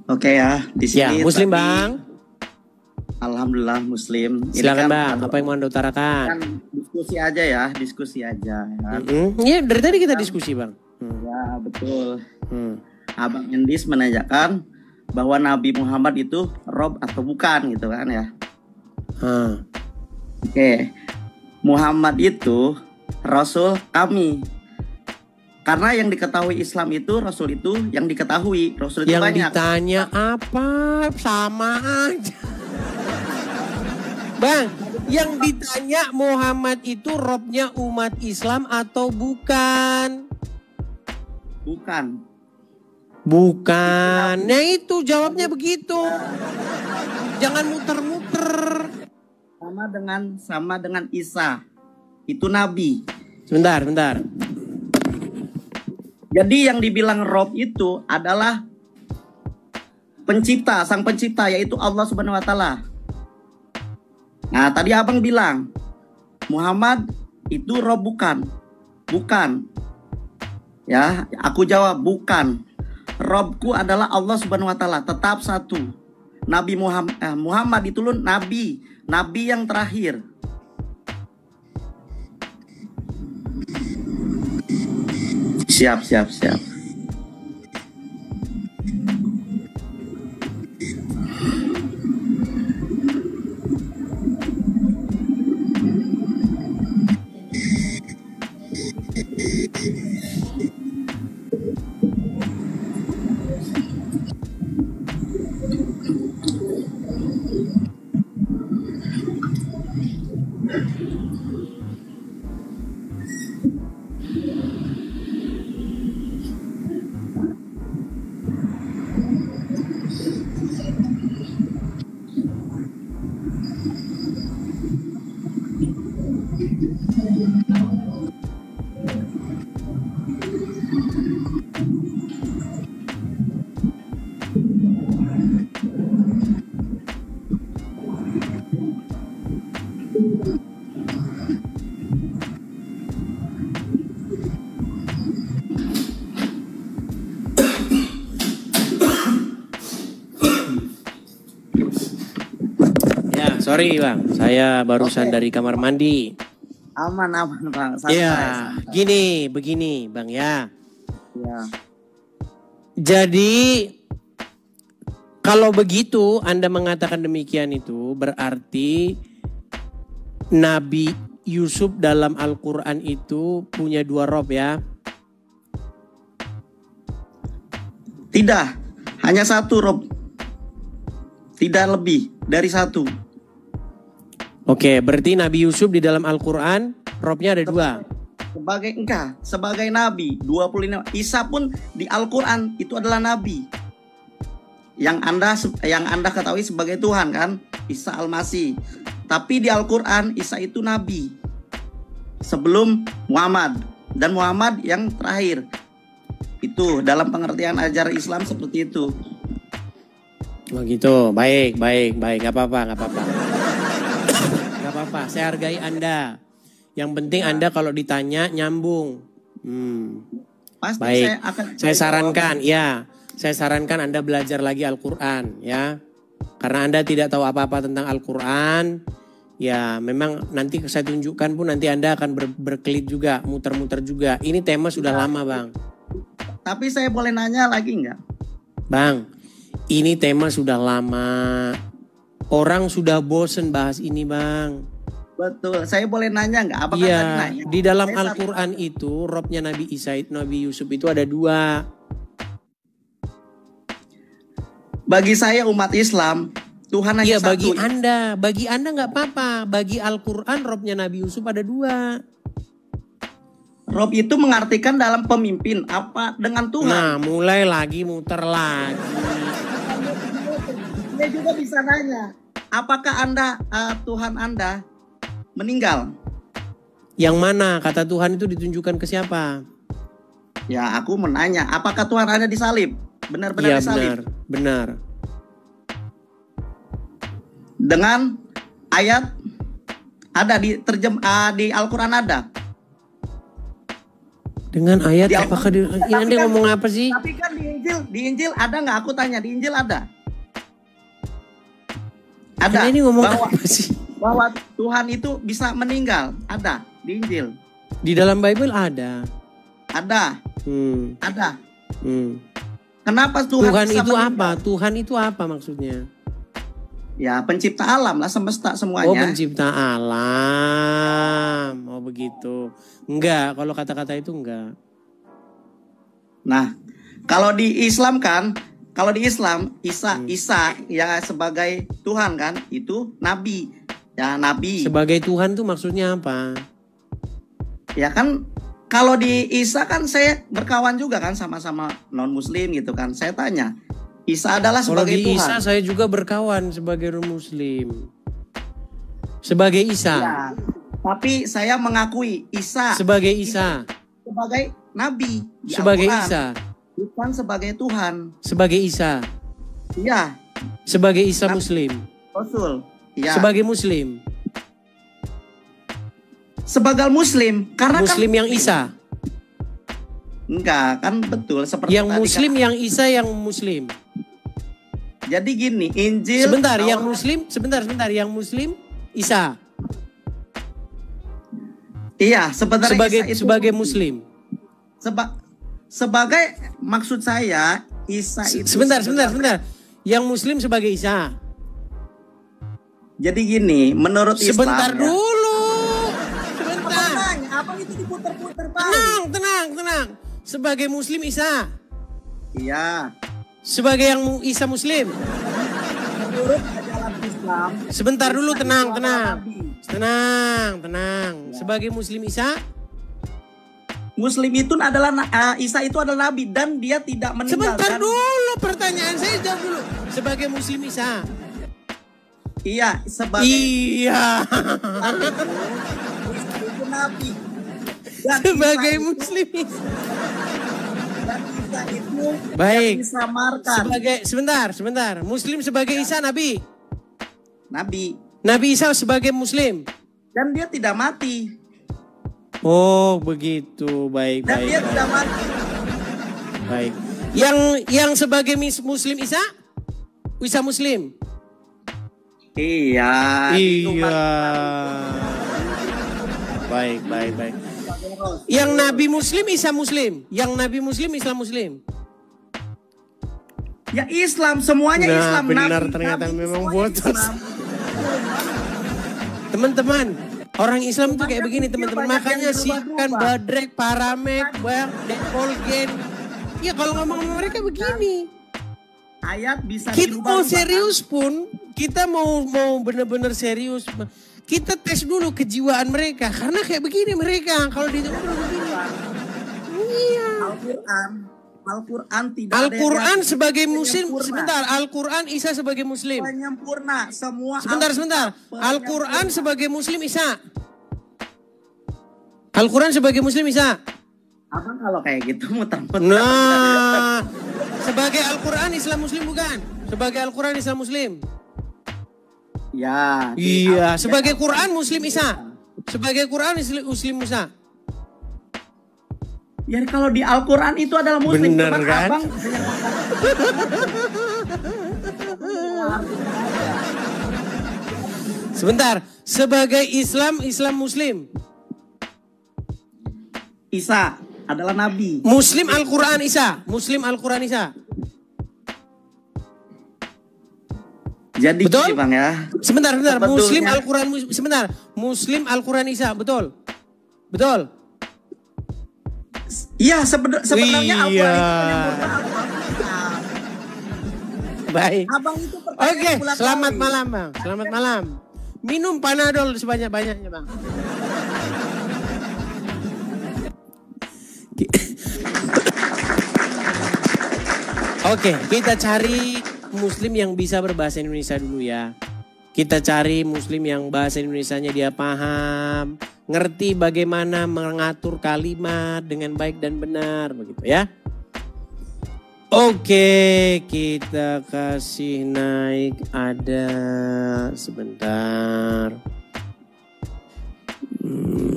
Oke ya, di Ya, sini Muslim tadi, Bang. alhamdulillah Muslim. Ini Silakan kan Bang, apa yang mau Anda utarakan? kan diskusi aja ya, diskusi aja. Ya, Ya, dari tadi kita diskusi Bang. ya betul. Hmm. Abang Endis menanyakan bahwa Nabi Muhammad itu Rob atau bukan gitu kan ya. Ah. Oke, Muhammad itu Rasul kami. Karena yang diketahui Islam itu Rasul itu yang diketahui Rasul itu Yang banyak. ditanya apa? Sama aja. Bang, yang ditanya Muhammad itu robnya umat Islam atau bukan? Bukan. Bukan. Nah itu jawabnya begitu. Jangan muter-muter. Sama dengan Isa. Itu nabi. Sebentar. Jadi yang dibilang Rob itu adalah pencipta, sang pencipta, yaitu Allah Subhanahu wa Ta'ala. Nah, tadi abang bilang Muhammad itu Rob bukan. Ya, aku jawab bukan. Robku adalah Allah Subhanahu wa Ta'ala, tetap satu. Nabi Muhammad itu nabi yang terakhir. Siap. Sorry Bang, saya barusan dari kamar mandi. Aman Bang. Santai. Ya, begini Bang ya. Ya. Jadi kalau begitu Anda mengatakan demikian itu berarti Nabi Yusuf dalam Al-Quran itu punya dua rob ya? Tidak, hanya satu Rob. Tidak lebih dari satu. Oke, berarti Nabi Yusuf di dalam Al-Quran robnya ada dua. Sebagai nabi 25. Isa pun di Al-Quran itu adalah nabi. Yang Anda ketahui sebagai Tuhan kan, Isa Al-Masih. Tapi di Al-Quran Isa itu nabi sebelum Muhammad, dan Muhammad yang terakhir. Itu dalam pengertian ajaran Islam seperti itu. Oh gitu, baik, gak apa-apa. Saya hargai Anda. Yang penting Anda kalau ditanya nyambung. Pasti baik. Saya sarankan Anda belajar lagi Al-Quran ya. Karena Anda tidak tahu apa-apa tentang Al-Quran. Ya memang nanti saya tunjukkan pun nanti Anda akan berkelit juga, muter-muter juga. Ini tema sudah lama Bang. Tapi saya boleh nanya lagi nggak? Bang, ini tema sudah lama. Orang sudah bosen bahas ini Bang. Betul, saya boleh nanya nggak? Apakah iya, nanya? Di dalam Al-Quran itu robnya Nabi Isa, Nabi Yusuf itu ada dua. Bagi saya umat Islam, Tuhan hanya satu. Bagi Anda nggak apa-apa. Bagi Al-Quran robnya Nabi Yusuf ada dua. Rob itu mengartikan dalam pemimpin apa dengan Tuhan. Nah, mulai lagi muter lagi. Saya juga bisa nanya, apakah Tuhan Anda meninggal? Yang mana? Kata Tuhan itu ditunjukkan ke siapa? Ya, aku menanya, apakah Tuhan Anda disalib? Benar-benar disalib? Benar. Dengan ayat ada di Al-Quran ada? Dengan ayat Di apakah Alkitab. ini Tapi Anda kan- ngomong apa sih? Tapi kan di Injil ada nggak? Aku tanya, di Injil ada? Ada. Anda ini ngomong bahwa, apa sih? bahwa Tuhan itu bisa meninggal. Ada di Injil. Di dalam Bible ada. Ada. Hmm. Ada. Hmm. Kenapa Tuhan Tuhan bisa itu meninggal? apa? Tuhan itu apa maksudnya? Ya, pencipta alam lah, semesta semuanya. Oh, pencipta alam. Oh, begitu. Enggak, kalau kata-kata itu enggak. Nah, kalau di Islam kan, kalau di Islam Isa ya sebagai Tuhan kan, itu nabi. Ya, nabi. Sebagai Tuhan tuh maksudnya apa? Ya kan, kalau di Isa kan saya berkawan juga kan sama-sama non-muslim gitu kan. Saya tanya, Isa adalah Kalau sebagai di Tuhan. Isa saya juga berkawan sebagai orang muslim. Sebagai Isa. Ya, tapi saya mengakui Isa Sebagai Isa. sebagai nabi di Sebagai Al-Quran, Isa. bukan sebagai Tuhan. Sebagai Isa. Iya, Sebagai Isa muslim. Rasul. Iya. Sebagai muslim. Sebagai muslim karena Muslim kan yang Isa. enggak kan betul seperti Yang tadi muslim kan. yang Isa yang muslim. Jadi gini, Injil Sebentar, yang Taurat- muslim, sebentar, yang muslim Isa. Iya, sebenarnya Sebagai Isa itu sebagai muslim. sebagai maksud saya Isa itu Sebentar. sebenarnya- Yang muslim sebagai Isa. Jadi gini, menurut Sebentar Islam ya, dulu. Sebentar. Makanya, apa itu diputer-puter balik? Tenang. Sebagai muslim Isa. Iya, Sebagai yang Isa muslim. menurut ajaran Islam. Sebentar dulu, Isa tenang. itu adalah nabi. Tenang. Sebagai muslim Isa. Muslim itu adalah Isa itu adalah nabi dan dia tidak meninggal. Sebentar kan? dulu, pertanyaan saya jawab dulu. Sebagai muslim Isa. Iya, sebagai Iya. Isa itu nabi. Dan Sebagai Isa itu- muslim Isa. dan Isa itu Baik. yang disamarkan Sebentar. Muslim sebagai Isa nabi. nabi Nabi Isa sebagai muslim. dan dia tidak mati. Oh, begitu. Baik. Dan dia tidak mati. Baik. Yang sebagai muslim Isa? Isa muslim. Iya. itu Iya. Baik. Yang nabi muslim Isa muslim. Yang nabi muslim Islam muslim. Ya Islam, semuanya Nah, Islam. benar, Nabi- ternyata Nabi memang semuanya botos. Islam. Teman-teman, orang Islam tuh kayak begini teman-teman. banyak Makanya yang berubah-ubah. Sikan, Badrek, Paramek, Bang, Dekolgen. Ya kalau ngomong sama mereka begini. Ayat bisa Kita mau dirubah-rubah. serius pun, kita mau bener-bener serius. Kita tes dulu kejiwaan mereka. Karena kayak begini mereka. Kalau di begini. Iya. Al-Quran tidak ada Al-Quran yang sebagai muslim. penyempurna. Sebentar, Al-Quran Isa sebagai muslim. Penyempurna semua. Sebentar. Al-Quran sebagai muslim Isa. Al-Quran sebagai muslim Isa. Abang kalau kayak gitu muter-muter. Nah, sebagai Al-Quran Islam muslim bukan? Sebagai Al-Quran Islam muslim. Ya. Iya, sebagai Quran muslim Isa. Sebagai Quran muslim Musa. Ya kalau di Al-Quran itu adalah muslim. Bener, Cuman kan? abang Sebentar, sebagai Islam muslim. Isa adalah nabi. Muslim Al-Quran Isa. Muslim Al-Quran Isa. Jadi Betul? gini, Bang ya. Sebentar. Sebetulnya- Muslim Al-Quran sebentar. Muslim Al-Quran Isa, betul? Betul. Iya, sebenarnya Al-Quran Iya. itu penyempurna Al-Quran. Baik. Abang itu pertanyaan Oke, bulat selamat balik. malam, Bang. Selamat malam. Minum Panadol sebanyak-banyaknya, Bang. Oke, kita cari muslim yang bisa berbahasa Indonesia dulu ya. Kita cari muslim yang bahasa Indonesianya dia paham, ngerti bagaimana mengatur kalimat dengan baik dan benar, begitu ya. Oke, kita kasih naik ada sebentar.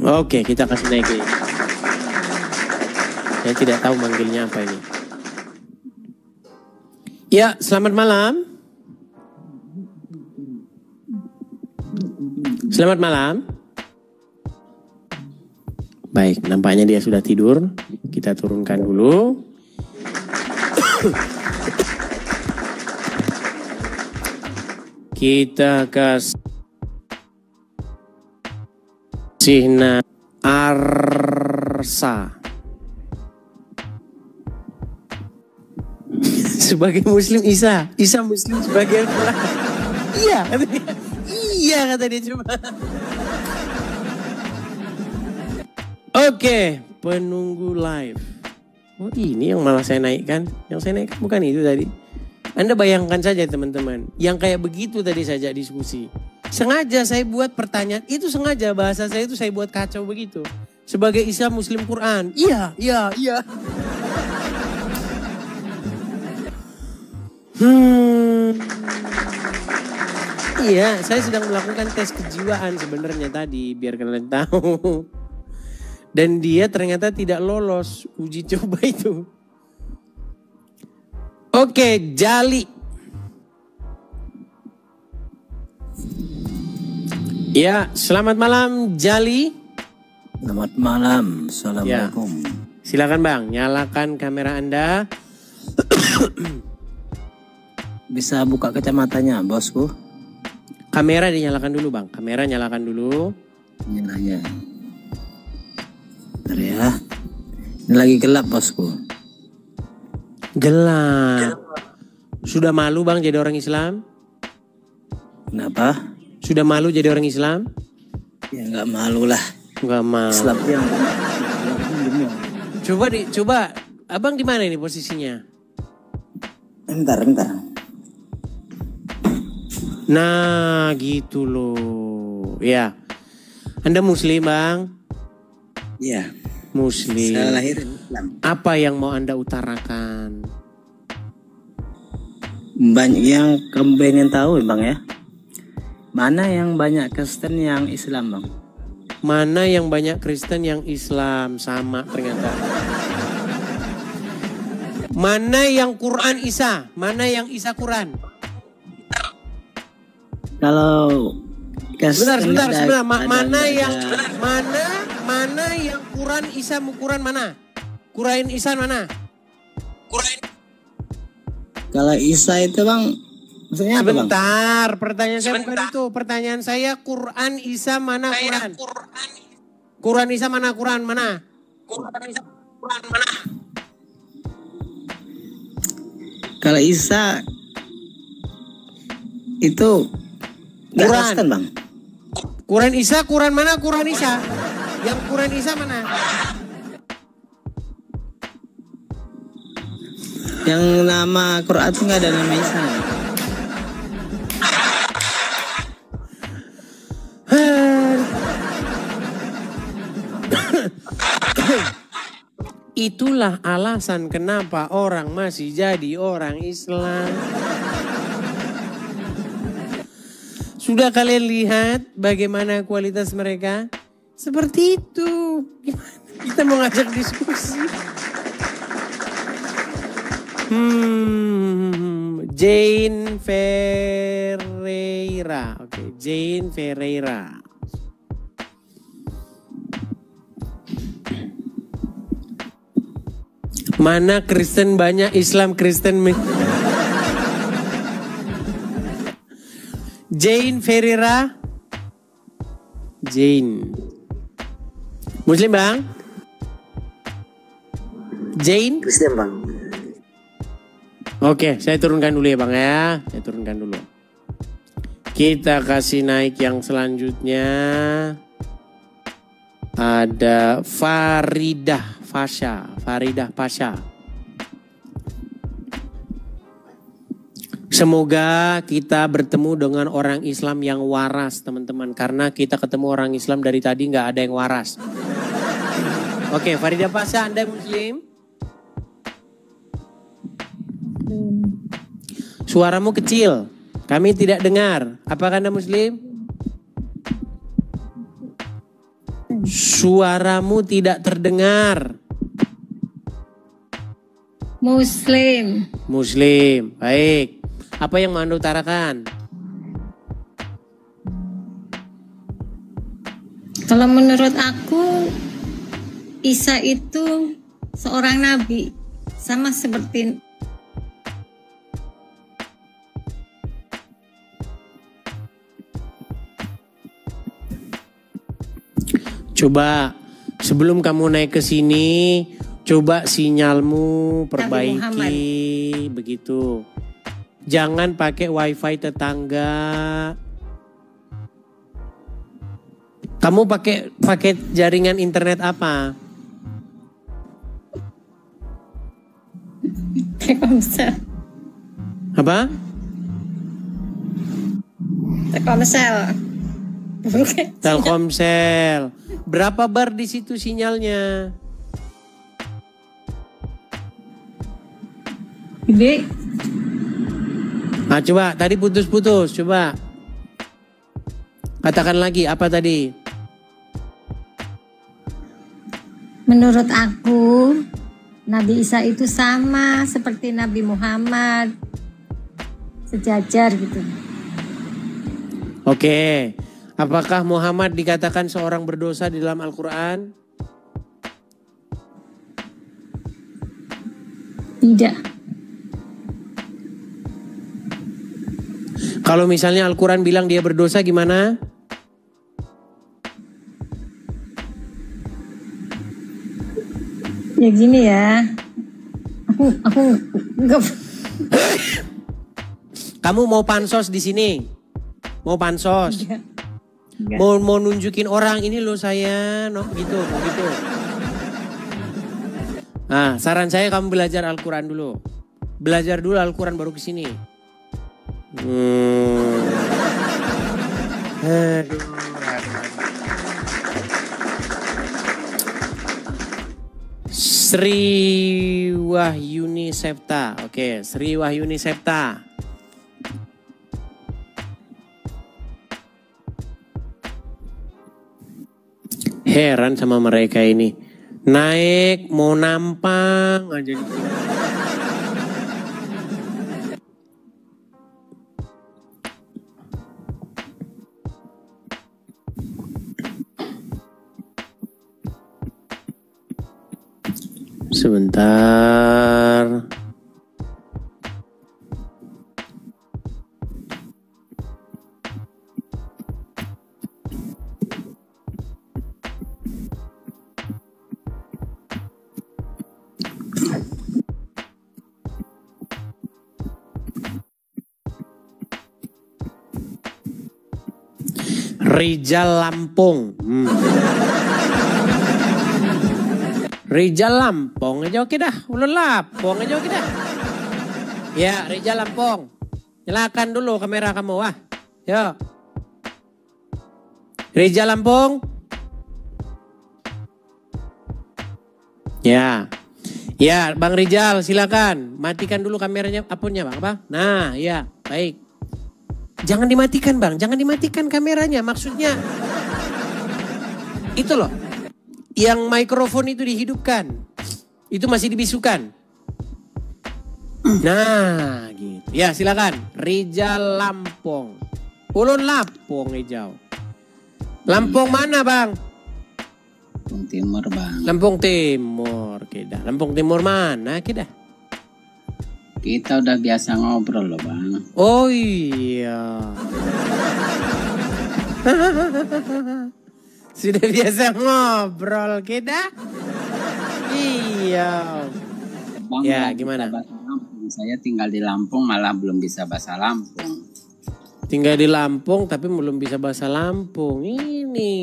Oke, kita kasih naik ini. Saya tidak tahu manggilnya apa ini. Ya, selamat malam. Selamat malam. Baik, nampaknya dia sudah tidur. Kita turunkan dulu. Kita kasih Arsa. Sebagai Muslim Isa Muslim sebagai Al-Quran. Iya kata dia. Iya kata dia coba. Oke, penunggu live. Oh ini yang malah saya naikkan. Yang saya naikkan bukan itu tadi. Anda bayangkan saja teman-teman. Yang kayak begitu tadi saja diskusi. Sengaja saya buat pertanyaan. Itu sengaja bahasa saya itu saya buat kacau begitu. Sebagai Isa Muslim Quran. Iya. Iya, saya sedang melakukan tes kejiwaan sebenarnya tadi. Biar kalian tahu. Dan dia ternyata tidak lolos uji coba itu. Oke, Jali. Ya, selamat malam Jali. Selamat malam, assalamualaikum. Ya. Silakan Bang, nyalakan kamera Anda. Bisa buka kacamatanya, bosku? Kamera dinyalakan dulu Bang, kamera nyalakan dulu. Nyalanya. Bentar ya. Ini lagi gelap, bosku. Gelap. Sudah malu Bang jadi orang Islam? Kenapa? Sudah malu jadi orang Islam? Ya nggak malu lah. Nggak malu. Islam yang Coba, Abang di mana ini posisinya? Bentar. Nah, gitu loh. Ya. Anda Muslim, Bang? Iya. Muslim. Saya lahir Islam. Apa yang mau Anda utarakan? Banyak yang kamu pengen tahu, Bang ya. Mana yang banyak Kristen yang Islam, Bang? Mana yang banyak Kristen yang Islam? Sama ternyata. Mana yang Quran Isa? Mana yang Isa Quran? Kalau Sebentar. Mana yang Quran Isa Quran mana? Quran Isa mana? Kalau Isa itu, Bang, maksudnya apa, Bang? Sebentar, pertanyaan saya bukan itu. Pertanyaan saya Quran Isa mana Quran? Quran Isa mana Quran mana? Kalau Isa itu nggak Quran. Kristen, Bang. Quran Isa, Quran mana? Quran Isa. Yang Quran Isa mana? Yang nama Quran itu nggak ada nama Isa. Itulah alasan kenapa orang masih jadi orang Islam. Sudah kalian lihat bagaimana kualitas mereka? Seperti itu. Gimana? Kita mau ngajak diskusi. Jane Ferreira. Oke, Jane Ferreira. Mana Kristen banyak, Islam Kristen. Jane Ferreira. Jane. Muslim Bang? Jane? Kristen, Bang. Oke, saya turunkan dulu ya Bang ya. Saya turunkan dulu. Kita kasih naik yang selanjutnya. Ada Faridah Pasha. Semoga kita bertemu dengan orang Islam yang waras teman-teman. Karena kita ketemu orang Islam dari tadi nggak ada yang waras. Oke, Faridah Pasha, Anda Muslim? Suaramu kecil, kami tidak dengar. Apakah Anda Muslim? Suaramu tidak terdengar. Muslim. Muslim. Baik. Apa yang mau Anda utarakan? Kalau menurut aku, Isa itu seorang nabi, sama seperti Coba sebelum kamu naik ke sini, coba sinyalmu perbaiki begitu. Jangan pakai wifi tetangga. Kamu pakai jaringan internet apa? Telkomsel. Apa? Telkomsel. Telkomsel. Berapa bar di situ sinyalnya? Gede. Nah, coba tadi putus-putus, coba. Katakan lagi, apa tadi? Menurut aku, Nabi Isa itu sama seperti Nabi Muhammad. Sejajar gitu. Oke. Apakah Muhammad dikatakan seorang berdosa di dalam Al-Quran? Tidak. Kalau misalnya Al-Quran bilang dia berdosa gimana? Ya gini ya. Aku enggak. Kamu mau pansos di sini? Mau pansos? Enggak. Mau nunjukin orang ini loh saya, no, gitu. Nah, saran saya kamu belajar Al-Quran dulu. Belajar dulu Al-Quran baru ke sini. Aduh. Sri Wahyuni Septa. Oke, Sri Wahyuni Septa. Heran sama mereka ini. Naik mau nampang aja gitu. Sebentar. Rijal Lampung. Rijal Lampung aja oke dah. Ulun Lampung aja oke dah. Ya, Rijal Lampung. Nyalakan dulu kamera kamu, wah. Yo. Rijal Lampung. Ya. Ya, Bang Rijal silakan. Matikan dulu kameranya, apunnya Bang, apa? Nah, ya, baik. Jangan dimatikan Bang, jangan dimatikan kameranya. Maksudnya itu loh, yang mikrofon itu dihidupkan, itu masih dibisukan. Nah gitu, ya silakan. Rijal Lampung. Ulun Lampung hijau. Lampung mana Bang? Lampung Timur Bang. Lampung Timur, kita. Lampung Timur mana kita? Kita udah biasa ngobrol loh Bang. Oh iya. Sudah biasa ngobrol kita. Iya. Bang, ya gimana? Saya tinggal di Lampung malah belum bisa bahasa Lampung. Tinggal di Lampung tapi belum bisa bahasa Lampung. Ini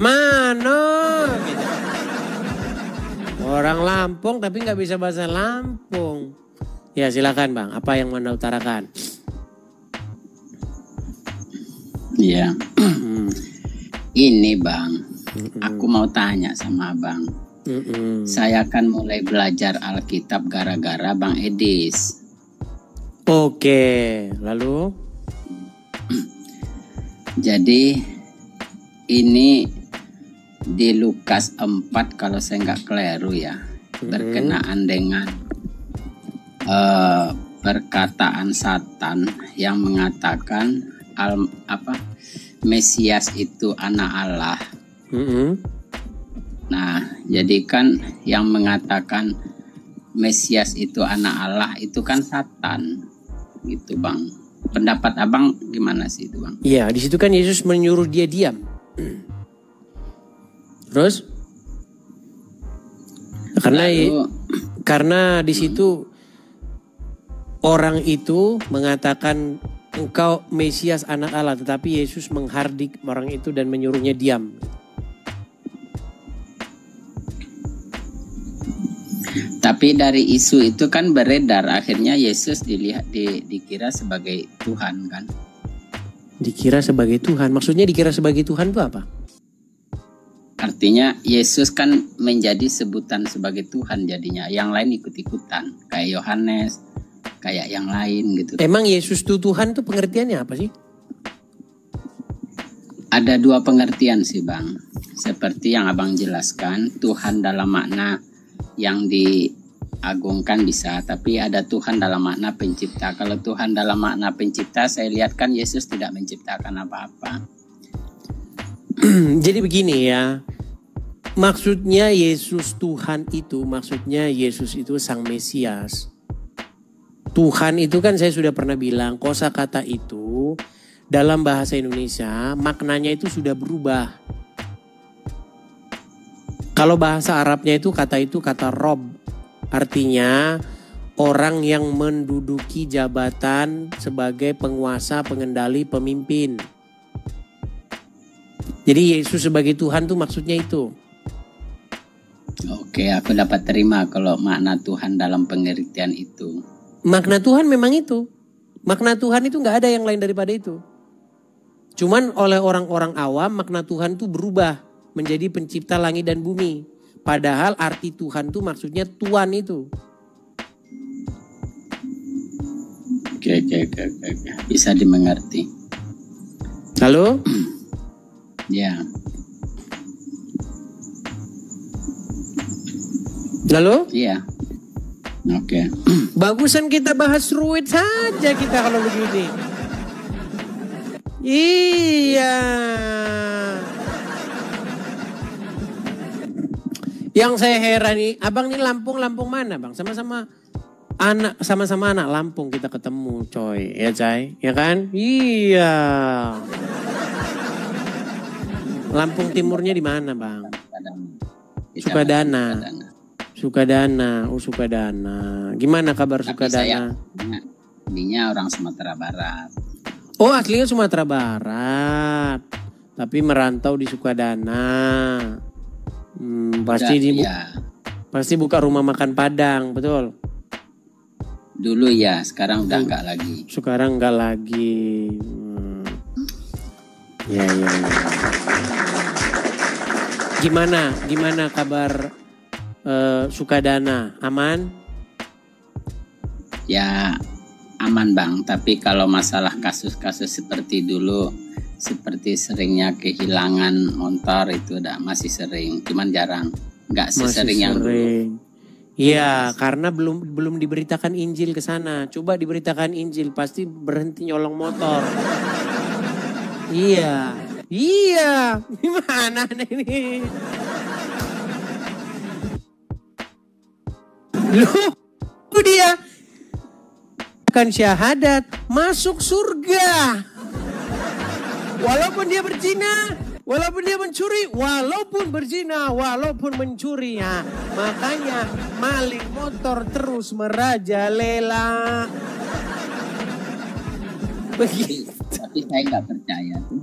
mana? Gitu. Orang Lampung tapi nggak bisa bahasa Lampung. Ya silakan Bang, apa yang Anda utarakan? Iya. Ini Bang, aku mau tanya sama Bang. Saya kan mulai belajar Alkitab gara-gara Bang Edis. Oke, lalu? Jadi ini di Lukas 4 kalau saya nggak keliru ya. berkenaan dengan perkataan Satan yang mengatakan Mesias itu anak Allah. Nah, jadi kan yang mengatakan Mesias itu anak Allah itu kan Satan, gitu Bang. Pendapat Abang gimana sih itu Bang? Iya, di situ kan Yesus menyuruh dia diam. Terus? Karena di situ orang itu mengatakan engkau Mesias anak Allah, tetapi Yesus menghardik orang itu dan menyuruhnya diam. Tapi dari isu itu kan beredar, akhirnya Yesus dikira sebagai Tuhan kan? Dikira sebagai Tuhan, maksudnya dikira sebagai Tuhan itu apa? Artinya Yesus kan menjadi sebutan sebagai Tuhan jadinya, yang lain ikut-ikutan, kayak Yohanes, kayak yang lain gitu. Emang Yesus itu Tuhan tuh pengertiannya apa sih? Ada dua pengertian sih Bang, seperti yang Abang jelaskan, Tuhan dalam makna yang diagungkan bisa, tapi ada Tuhan dalam makna pencipta. Kalau Tuhan dalam makna pencipta, saya lihat kan Yesus tidak menciptakan apa-apa. Jadi begini ya, maksudnya Yesus Tuhan itu, maksudnya Yesus itu Sang Mesias. Tuhan itu kan saya sudah pernah bilang, kosakata itu dalam bahasa Indonesia maknanya itu sudah berubah. Kalau bahasa Arabnya itu kata Rob, artinya orang yang menduduki jabatan sebagai penguasa, pengendali, pemimpin. Jadi Yesus sebagai Tuhan tuh maksudnya itu. Oke, aku dapat terima kalau makna Tuhan dalam pengertian itu. Makna Tuhan memang itu. Makna Tuhan itu nggak ada yang lain daripada itu. Cuman oleh orang-orang awam makna Tuhan tuh berubah menjadi pencipta langit dan bumi. Padahal arti Tuhan tuh maksudnya Tuhan itu. Oke. Bisa dimengerti. Halo? Ya. Halo? Iya. Oke. Bagusan kita bahas ruwet saja kita kalau begini. Iya. Yang saya heran nih, abang nih Lampung mana bang? Sama-sama anak Lampung kita ketemu coy, ya Cai, ya kan? Iya. Lampung timurnya di mana bang? Sukadana. Oh Sukadana. Gimana kabar Sukadana? Aslinya orang Sumatera Barat. Oh aslinya Sumatera Barat. Tapi merantau di Sukadana. Pasti buka rumah makan Padang, betul? Dulu ya, sekarang udah enggak lagi. Sekarang enggak lagi. Ya. Gimana kabar Sukadana? Aman? Ya aman bang, tapi kalau masalah kasus-kasus seperti dulu, seperti seringnya kehilangan motor itu masih sering, cuman jarang, nggak sesering yang dulu. Iya, karena belum diberitakan Injil ke sana. Coba diberitakan Injil, pasti berhenti nyolong motor. Iya, gimana ini? Loh, dia kan syahadat masuk surga. Walaupun dia berzina, walaupun dia mencuri, walaupun berzina, walaupun mencuri ya. Makanya maling motor terus merajalela. Begitu. Tapi saya nggak percaya tuh.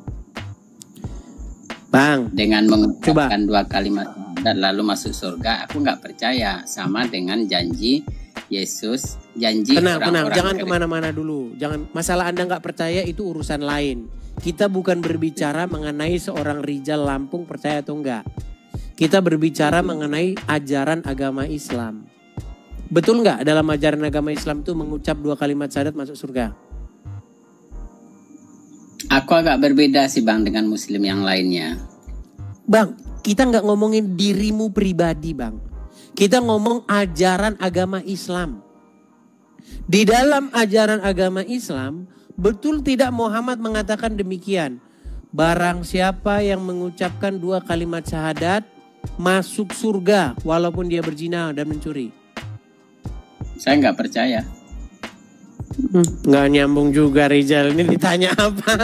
Bang, dengan mengucapkan dua kalimat dan lalu masuk surga, aku nggak percaya sama dengan janji Yesus, janji tenang, jangan kemana-mana dulu. Jangan, masalah Anda nggak percaya itu urusan lain. Kita bukan berbicara mengenai seorang Rijal Lampung percaya atau enggak. Kita berbicara mengenai ajaran agama Islam. Betul nggak dalam ajaran agama Islam itu mengucap dua kalimat syahadat masuk surga? Aku agak berbeda sih bang dengan muslim yang lainnya. Bang, kita nggak ngomongin dirimu pribadi bang. Kita ngomong ajaran agama Islam. Di dalam ajaran agama Islam, betul tidak Muhammad mengatakan demikian. Barang siapa yang mengucapkan 2 kalimat syahadat, masuk surga walaupun dia berzina dan mencuri. Saya nggak percaya. Nggak nyambung juga Rizal, ini ditanya apa?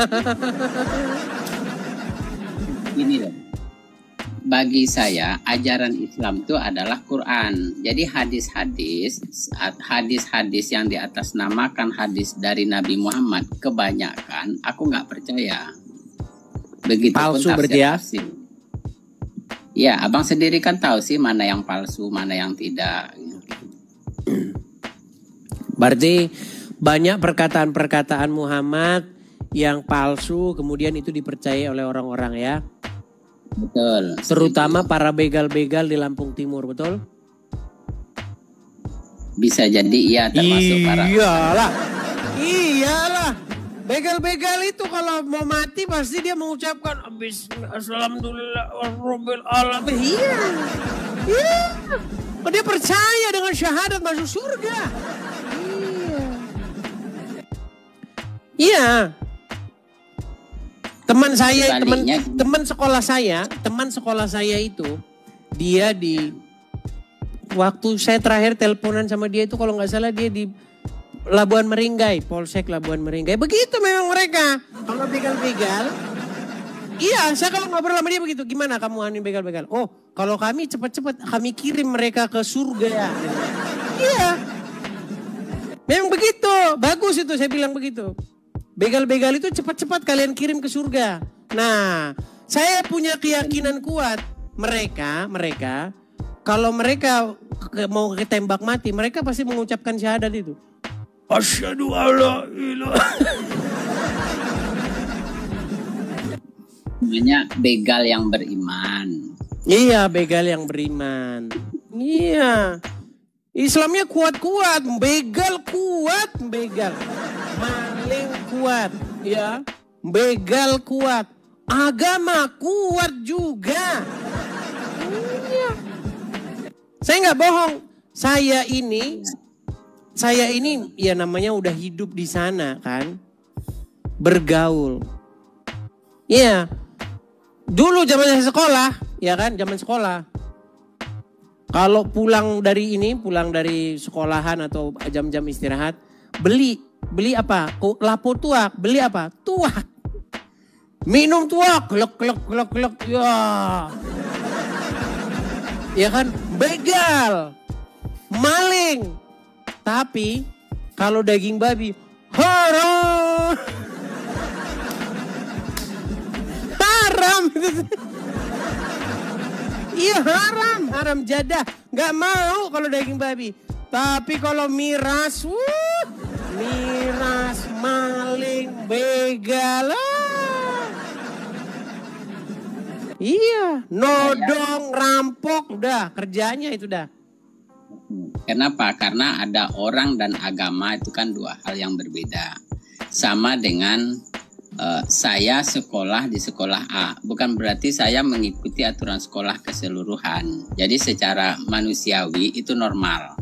Ini loh. Bagi saya ajaran Islam itu adalah Quran. Jadi hadis-hadis yang di atas namakan hadis dari Nabi Muhammad kebanyakan aku nggak percaya. Begitupun Palsu berarti ya? tafsir. Ya, abang sendiri kan tahu sih mana yang palsu, mana yang tidak. Berarti banyak perkataan-perkataan Muhammad yang palsu kemudian itu dipercaya oleh orang-orang ya. Betul. Terutama para begal-begal di Lampung Timur, betul? Bisa jadi iya termasuk para. Iyalah. Begal-begal itu kalau mau mati pasti dia mengucapkan Alhamdulillah alamin. Iya. Dia percaya dengan syahadat masuk surga. Iya. Teman sekolah saya itu dia di waktu saya terakhir teleponan sama dia itu kalau nggak salah dia di Labuan Meringgai, Polsek Labuan Meringgai. Begitu memang mereka. Kalau begal-begal, iya saya kalau ngobrol sama dia begitu. Gimana kamu anu begal-begal? Oh kalau kami cepat-cepat kami kirim mereka ke surga ya. Iya. Memang begitu. Bagus itu saya bilang begitu. Begal-begal itu cepat-cepat kalian kirim ke surga. Nah, saya punya keyakinan kuat. Mereka kalau mereka mau ketembak mati, mereka pasti mengucapkan syahadat itu. Asyhadu alla ilaha. Namanya begal yang beriman. Iya, begal yang beriman. Iya. Islamnya kuat-kuat, begal kuat, begal. Maling kuat, ya. Begal kuat. Agama kuat juga. Iya. Saya nggak bohong. Saya ini ya namanya udah hidup di sana kan. Bergaul. Iya. Dulu zaman saya sekolah, ya kan, zaman sekolah. Kalau pulang dari sekolahan atau jam-jam istirahat, beli apa? Lapo tuak, beli apa? Tuak. Minum tuak, klek. Ya. Ya kan, begal. Maling. Tapi kalau daging babi, haram. Haram. Iya haram jadah. Gak mau kalau daging babi. Tapi kalau miras, miras, maling, begal. Iya, nodong, rampok, udah kerjanya itu dah. Kenapa? Karena ada orang dan agama itu kan dua hal yang berbeda. Sama dengan saya sekolah di sekolah A, bukan berarti saya mengikuti aturan sekolah keseluruhan. Jadi secara manusiawi itu normal.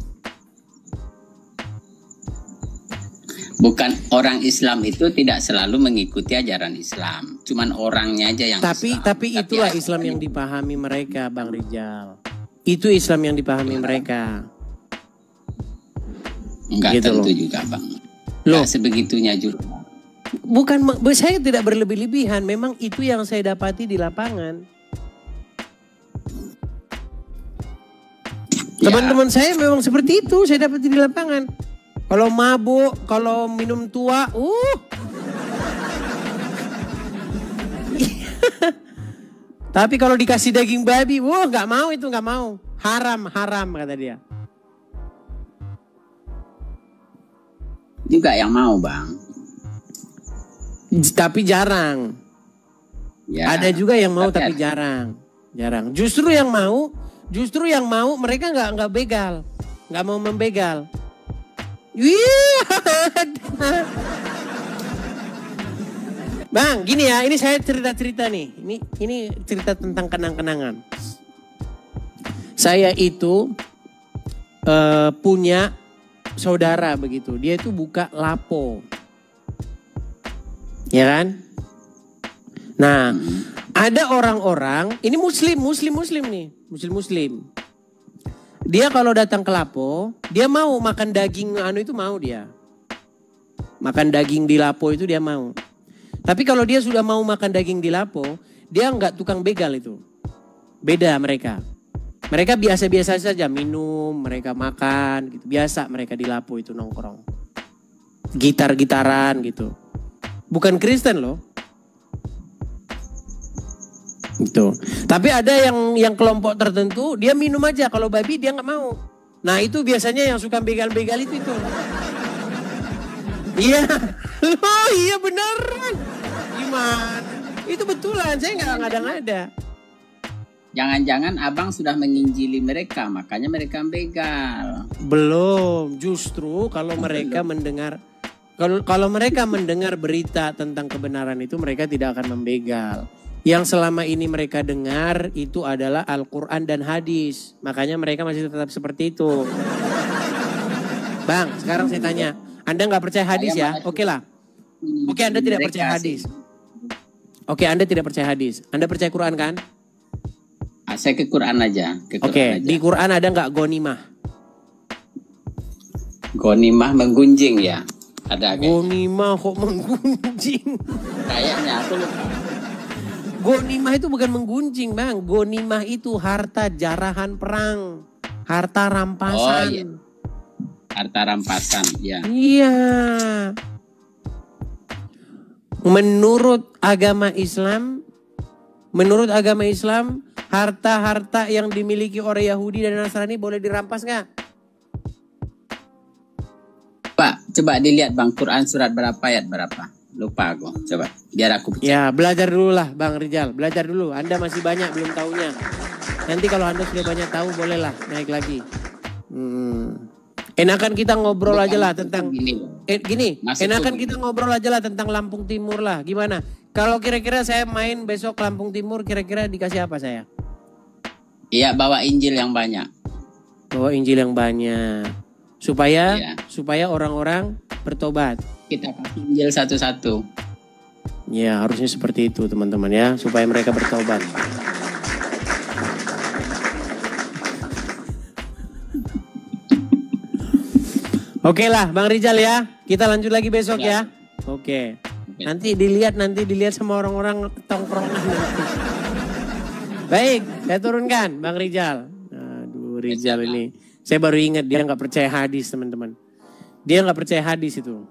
Bukan orang Islam itu tidak selalu mengikuti ajaran Islam. Cuman orangnya aja yang Islam. Tapi itulah Islam yang dipahami mereka, Bang Rizal. Itu Islam yang dipahami mereka. Enggak gitu tentu loh. Juga Bang. Enggak sebegitunya juga. Bukan, saya tidak berlebih-lebihan. Memang itu yang saya dapati di lapangan. Ya. Teman-teman saya memang seperti itu. Saya dapati di lapangan. Kalau mabuk, kalau minum tua, Tapi kalau dikasih daging babi, nggak mau itu, nggak mau. Haram kata dia. Juga yang mau Bang. Tapi jarang. Ya, ada juga yang mau tapi jarang. Justru yang mau mereka nggak begal, nggak mau membegal. Bang, gini ya, ini saya cerita nih. Ini cerita tentang kenang-kenangan. Saya itu punya saudara begitu. Dia itu buka lapo. Ya kan? Nah, ada orang-orang, ini muslim nih, muslim. Dia kalau datang ke lapo, dia mau makan daging itu mau dia. Makan daging di lapo itu dia mau. Tapi kalau dia sudah mau makan daging di lapo, dia nggak tukang begal itu. Beda mereka. Mereka biasa-biasa saja minum, mereka makan gitu. Biasa mereka di lapo itu nongkrong. Gitar-gitaran gitu. Bukan Kristen loh. Gitu. Tapi ada yang kelompok tertentu dia minum aja, kalau babi dia nggak mau. Nah itu biasanya yang suka begal-begal itu. Iya, oh iya beneran. Gimana? Itu betulan, saya nggak ngada-ngada. Jangan-jangan abang sudah menginjili mereka, makanya mereka begal. Belum, justru kalau mereka mendengar, kalau mereka mendengar berita tentang kebenaran itu mereka tidak akan membegal. Yang selama ini mereka dengar itu adalah Al-Quran dan hadis. Makanya mereka masih tetap seperti itu. Bang, sekarang saya tanya. Anda nggak percaya hadis ya? Oke lah. Oke, Anda tidak percaya hadis. Oke, Anda tidak percaya hadis. Anda percaya Quran kan? Saya ke Quran aja. Oke, di Quran ada nggak gonimah? Gonimah menggunjing ya? Ada. Gonimah kok menggunjing? Kayaknya aku lupa. Gonimah itu bukan menggunjing, Bang. Gonimah itu harta jarahan perang. Harta rampasan. Oh, iya. Harta rampasan, ya. Iya. Menurut agama Islam, harta-harta yang dimiliki oleh Yahudi dan Nasrani boleh dirampas nggak? Pak, coba dilihat Bang, Quran surat berapa ayat berapa? Lupa aku, coba biar aku percaya. Ya belajar dulu lah Bang Rizal, belajar dulu. Anda masih banyak belum tahunya. Nanti kalau Anda sudah banyak tahu bolehlah naik lagi. Enakan kita ngobrol aja lah tentang gini. Enakan kita ngobrol aja lah tentang Lampung Timur lah. Gimana? Kalau kira-kira saya main besok ke Lampung Timur, kira-kira dikasih apa saya? Iya, bawa Injil yang banyak. Bawa Injil yang banyak. Supaya orang-orang bertobat. Kita kasih Injil satu-satu. Ya, harusnya seperti itu teman-teman ya, supaya mereka bertobat. Oke lah Bang Rizal ya, kita lanjut lagi besok ya. Oke. Nanti dilihat sama orang-orang tongkrongan. Baik, saya turunkan Bang Rizal. Aduh Rizal ini, saya baru ingat dia nggak percaya hadis teman-teman. Dia nggak percaya hadis itu.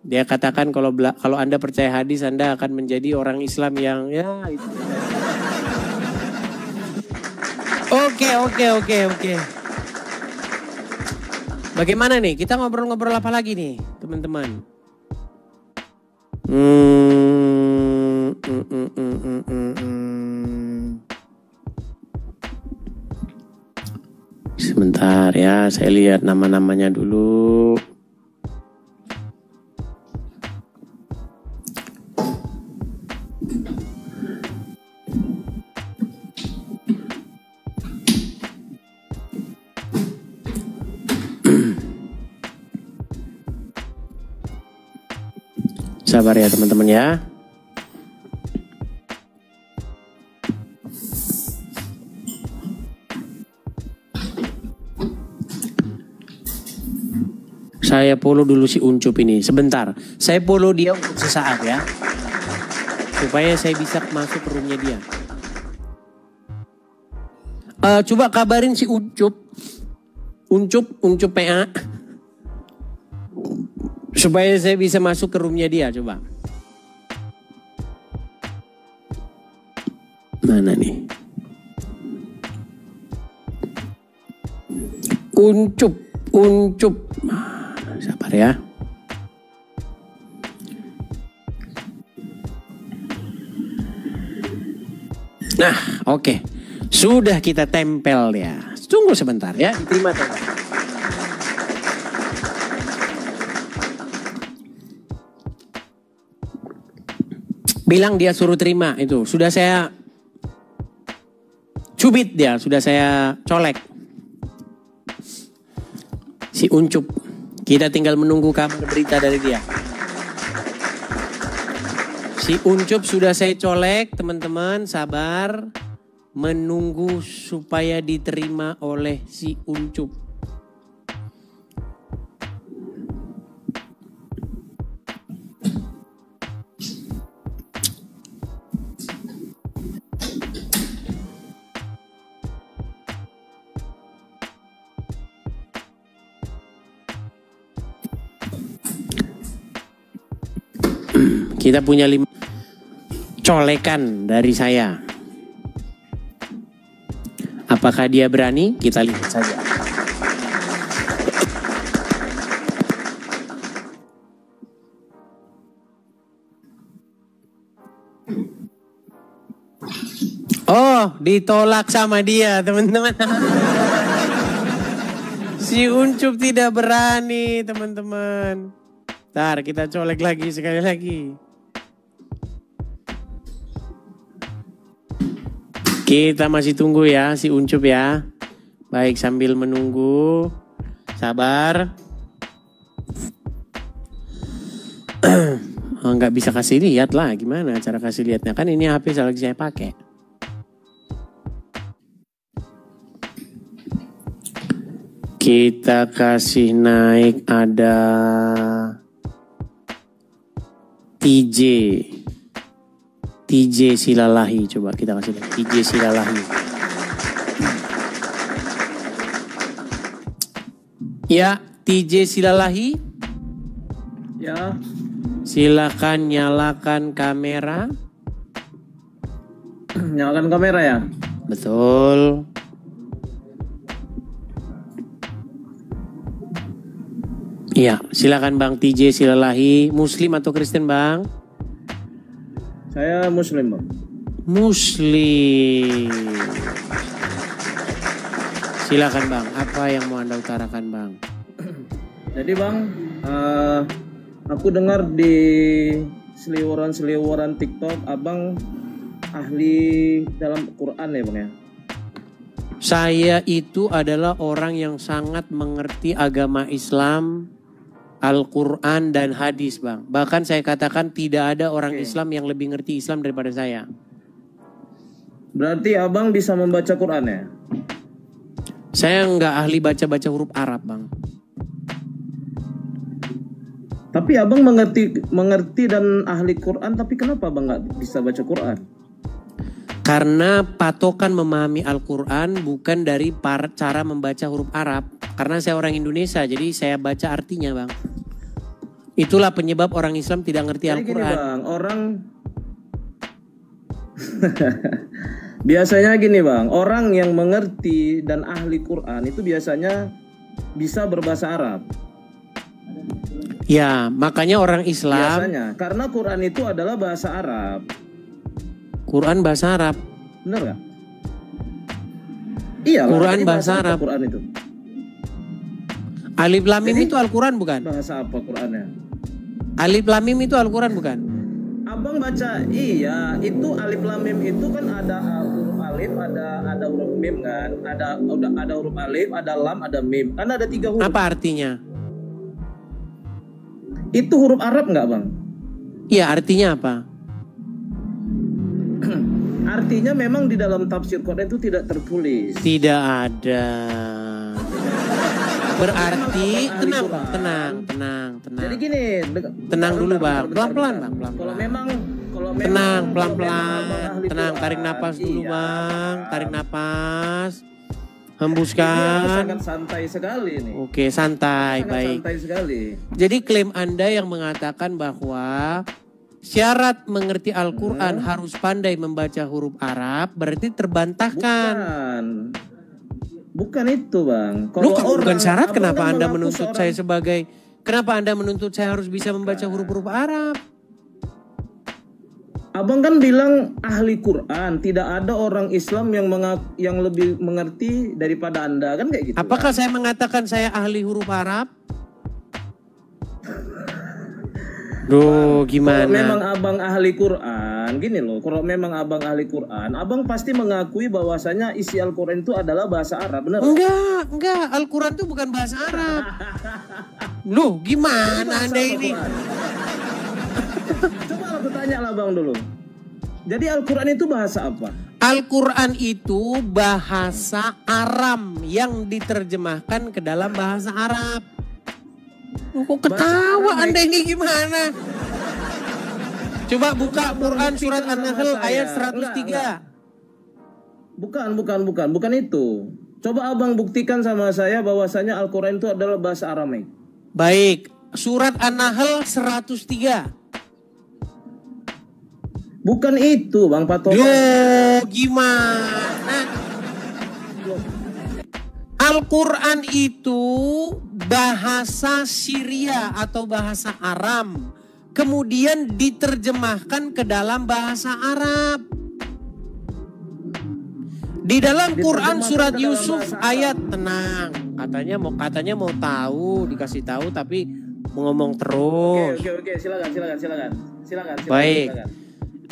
Dia katakan kalau Anda percaya hadis, Anda akan menjadi orang Islam yang ya itu. Oke. Bagaimana nih? Kita ngobrol-ngobrol apa lagi nih, teman-teman? Sebentar ya, saya lihat nama-namanya dulu. Sabar ya teman-teman ya. Saya follow dulu si Uncup ini. Sebentar. Saya follow dia untuk sesaat ya. Supaya saya bisa masuk ke roomnya dia. Coba kabarin si Uncup. Uncup PA. Supaya saya bisa masuk ke roomnya dia, coba. Mana nih? Uncup. Sabar ya. Nah, oke. Sudah kita tempel ya. Tunggu sebentar ya, diterima teman. Bilang dia suruh terima itu. Sudah saya cubit dia, sudah saya colek. Si Uncup. Kita tinggal menunggu kabar berita dari dia. Si Uncup sudah saya colek, teman-teman, sabar. Menunggu supaya diterima oleh si Uncup. Kita punya 5 colekan dari saya. Apakah dia berani? Kita lihat saja. Oh, ditolak sama dia, teman-teman. Si Uncup tidak berani, teman-teman. Ntar kita colek lagi sekali lagi. Kita masih tunggu ya si Uncup ya. Baik, sambil menunggu. Sabar. Nggak bisa kasih lihat lah. Gimana cara kasih lihatnya? Kan ini HP lagi saya pakai. Kita kasih naik ada TJ Silalahi, coba kita kasih lihat TJ Silalahi. Ya, TJ Silalahi. Ya. Silakan nyalakan kamera. Nyalakan kamera ya? Betul. Iya, silakan Bang TJ Silalahi. Muslim atau Kristen, Bang? Saya Muslim, Bang. Muslim. Silakan Bang, apa yang mau Anda utarakan, Bang? Jadi Bang, aku dengar di seliweran TikTok, Abang ahli dalam Quran ya Bang ya? Saya itu adalah orang yang sangat mengerti agama Islam, Al-Quran dan hadis, Bang. Bahkan saya katakan tidak ada orang Islam yang lebih ngerti Islam daripada saya. Berarti Abang bisa membaca Quran ya? Saya nggak ahli baca-baca huruf Arab, Bang. Tapi Abang mengerti dan ahli Quran, tapi kenapa Abang nggak bisa baca Quran? Karena patokan memahami Al-Quran bukan dari cara membaca huruf Arab. Karena saya orang Indonesia, jadi saya baca artinya, Bang. Itulah penyebab orang Islam tidak ngerti Al-Quran. Bang, orang biasanya gini Bang, orang yang mengerti dan ahli Quran itu biasanya bisa berbahasa Arab. Ya, makanya orang Islam. Biasanya, karena Quran itu adalah bahasa Arab. Quran bahasa Arab. Benar gak? Iya. Quran bahasa Arab. Quran itu. Alif Lam Mim itu Al-Quran bukan? Bahasa apa Qurannya? Alif Lam Mim itu Al-Quran bukan? Abang baca, iya, itu Alif Lam Mim itu kan ada huruf alif, ada huruf mim kan? Ada huruf alif, ada lam, ada mim. Kan ada 3 huruf. Apa artinya? Itu huruf Arab nggak Bang? Iya, artinya apa? Artinya memang di dalam tafsir Quran itu tidak tertulis. Tidak ada. Berarti tenang. Jadi gini, tenang dulu Bang, pelan-pelan Bang, Kalau memang tenang, pelan-pelan, tenang, tarik napas dulu Bang, tarik napas, hembuskan. Sangat santai sekali nih. Oke, santai, baik. Santai sekali. Jadi klaim Anda yang mengatakan bahwa syarat mengerti Al-Quran harus pandai membaca huruf Arab berarti terbantahkan. Bukan itu Bang. Kalau bukan syarat, kenapa Anda menuntut saya sebagai, kenapa Anda menuntut saya harus bisa membaca huruf-huruf Arab? Abang kan bilang ahli Quran, tidak ada orang Islam yang lebih mengerti daripada Anda, kan kayak gitu. Apakah saya mengatakan saya ahli huruf Arab? Duh, gimana? Kalau memang Abang ahli Quran, Quran, gini loh, kalau memang abang ahli Quran, abang pasti mengakui bahwasanya isi Al-Quran itu adalah bahasa Arab, benar? Enggak, Al-Quran itu bukan bahasa Arab. Loh, gimana Anda ini? Coba aku tanya lah bang dulu. Jadi Al-Quran itu bahasa apa? Al-Quran itu bahasa Aram yang diterjemahkan ke dalam bahasa Arab. Loh, kok ketawa Anda ini gimana? Coba buka Quran surat An-Nahl ayat 103. Bukan itu. Coba abang buktikan sama saya bahwasanya Al-Quran itu adalah bahasa Aramik. Baik, surat An-Nahl 103. Bukan itu Bang Patokan. Loh, gimana? Al-Quran itu bahasa Syria atau bahasa Aram. Kemudian diterjemahkan ke dalam bahasa Arab. Di dalam Quran surat Yusuf ayat tenang. Katanya mau tahu, dikasih tahu tapi ngomong terus. Oke, silakan. Baik. Silakan.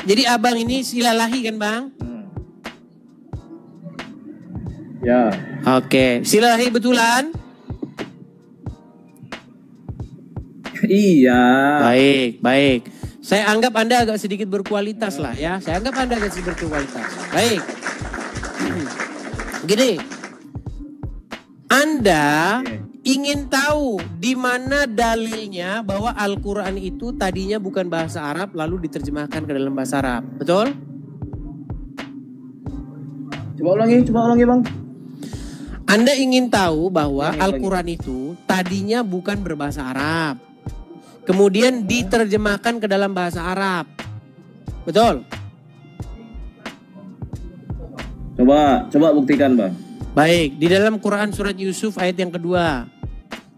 Jadi abang ini silalahi kan bang? Ya. Oke, silalahi betulan? Iya. Baik. Saya anggap Anda agak sedikit berkualitas lah ya. Saya anggap Anda agak sedikit berkualitas. Baik. Gini. Anda ingin tahu di mana dalilnya bahwa Al-Quran itu tadinya bukan bahasa Arab lalu diterjemahkan ke dalam bahasa Arab. Betul? Coba ulangi Bang. Anda ingin tahu bahwa Al-Quran itu tadinya bukan berbahasa Arab. Kemudian diterjemahkan ke dalam bahasa Arab. Betul? Coba buktikan Bang. Baik, di dalam Quran surat Yusuf ayat yang kedua.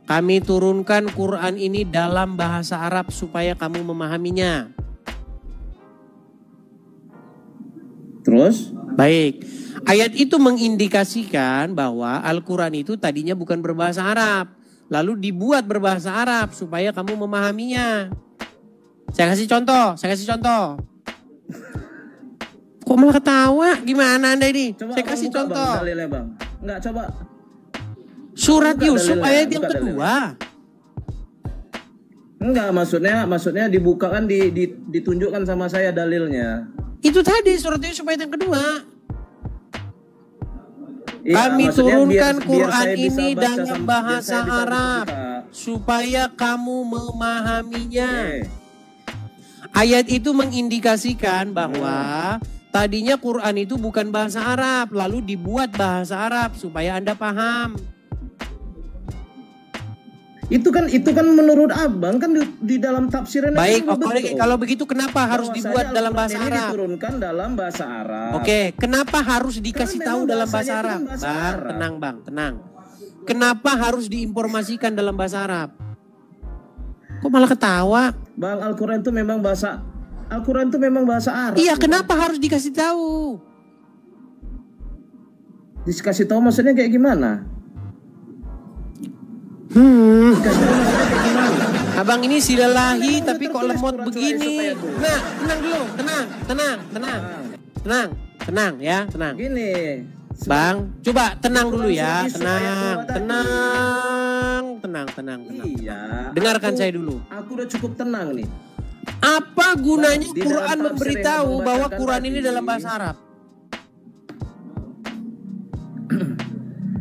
Kami turunkan Quran ini dalam bahasa Arab supaya kamu memahaminya. Terus? Baik, ayat itu mengindikasikan bahwa Al-Quran itu tadinya bukan berbahasa Arab. Lalu dibuat berbahasa Arab supaya kamu memahaminya. Saya kasih contoh. Kok malah ketawa? Gimana Anda ini? Coba saya kasih contoh. Bang, dalilnya Bang. Enggak, coba. Surat Yusuf dalilnya, ayat yang kedua. Enggak, maksudnya dibukakan ditunjukkan sama saya dalilnya. Itu tadi surat Yusuf ayat yang kedua. Iya, kami turunkan Quran saya bisa ini baca dalam bahasa Arab buka. supaya kamu memahaminya. Oke. Ayat itu mengindikasikan bahwa tadinya Quran itu bukan bahasa Arab, lalu dibuat bahasa Arab supaya Anda paham. Itu kan menurut abang kan di dalam tafsirannya. Baik, kan kalau begitu kenapa harus dibuat dalam bahasa ini Arab? Diturunkan dalam bahasa Arab. Oke, kenapa harus dikasih tahu dalam bahasa Arab? Bang, tenang. Kenapa harus diinformasikan dalam bahasa Arab? Kok malah ketawa? Bang, Al-Quran itu memang bahasa Arab. Iya, kenapa harus dikasih tahu? Dikasih tahu maksudnya kayak gimana? Abang ini silalahi tapi kok lemot begini. Nah, tenang ya. Gini. Bang, coba tenang dulu ya. Tenang. Iya. Dengarkan saya dulu. Aku udah cukup tenang nih. Apa gunanya Di Quran dalam tafsir memberitahu yang bahwa membacakan Quran ini tadi. dalam bahasa Arab?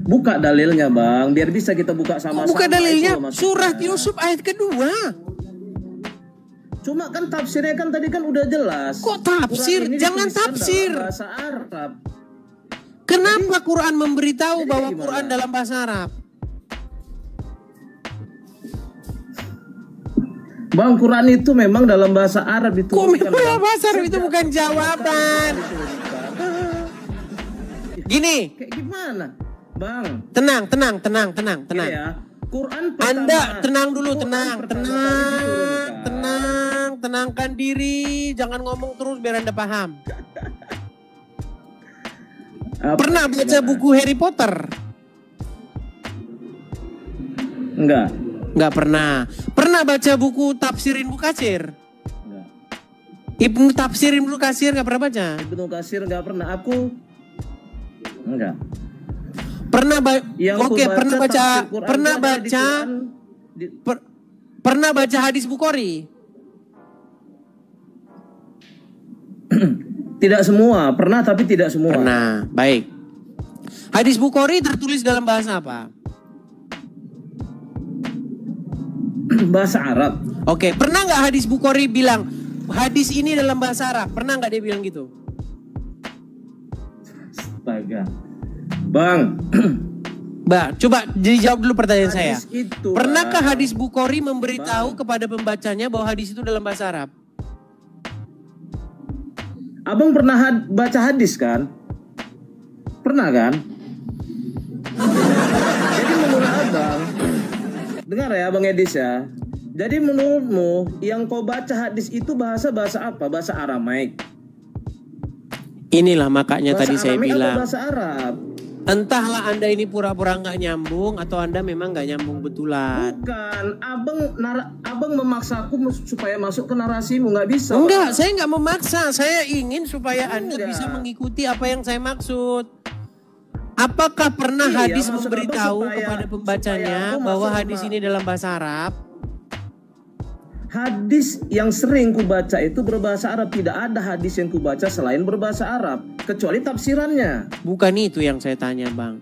Buka dalilnya Bang, biar bisa kita buka sama-sama. Buka dalilnya, itu maksudnya. surat Yusuf ayat kedua. Cuma kan tafsirnya kan tadi kan udah jelas. Kok tafsir? Quran ini Jangan dituliskan tafsir. dalam bahasa Arab. Kenapa Quran memberitahu jadi bahwa gimana? Quran dalam bahasa Arab? Bang, Quran itu memang dalam bahasa Arab itu. Kok memang bahasa Arab itu bukan jawaban. Gini, Kayak gimana? Bang, tenang. gini ya. Quran pertama. Anda tenang dulu, Quran tenang. pertama kali diturunkan. Tenangkan diri, jangan ngomong terus biar Anda paham. Apa? Pernah baca Gimana? buku Harry Potter? Enggak. Nggak pernah. Pernah baca buku Tafsir Ibnu Katsir? Enggak. Ibnu Katsir nggak pernah baca? Ibnu Katsir nggak pernah. Aku enggak. Pernah Yang pernah baca hadis Bukhari? Tidak semua, pernah tapi tidak semua. Pernah, baik. Hadis Bukhari tertulis dalam bahasa apa? Bahasa Arab. Oke, pernah nggak hadis Bukhari bilang hadis ini dalam bahasa Arab? Pernah nggak dia bilang gitu? Astaga. Bang. Mbak, coba dijawab dulu pertanyaan saya. Itu, Pernahkah hadis Bukhari memberitahu kepada pembacanya bahwa hadis itu dalam bahasa Arab? Abang pernah baca hadis kan? Pernah kan? Jadi menurut abang, dengar ya Bang Edis ya. Jadi menurutmu yang kau baca hadis itu bahasa apa? Bahasa Aramaik. Inilah makanya Bahasa tadi saya Aramaik bilang. atau bahasa Arab? Entahlah Anda ini pura-pura nggak nyambung atau Anda memang nggak nyambung betulan. Bukan, abang memaksaku supaya masuk ke narasimu, nggak bisa. Enggak, Pak. saya nggak memaksa. Saya ingin supaya Anda Enggak. bisa mengikuti apa yang saya maksud. Apakah pernah Iya, hadis maksud memberitahu abang kepada supaya pembacanya aku bahwa masuk, hadis Pak. ini dalam bahasa Arab? Hadis yang sering kubaca itu berbahasa Arab. Tidak ada hadis yang kubaca selain berbahasa Arab, kecuali tafsirannya. Bukan itu yang saya tanya, Bang.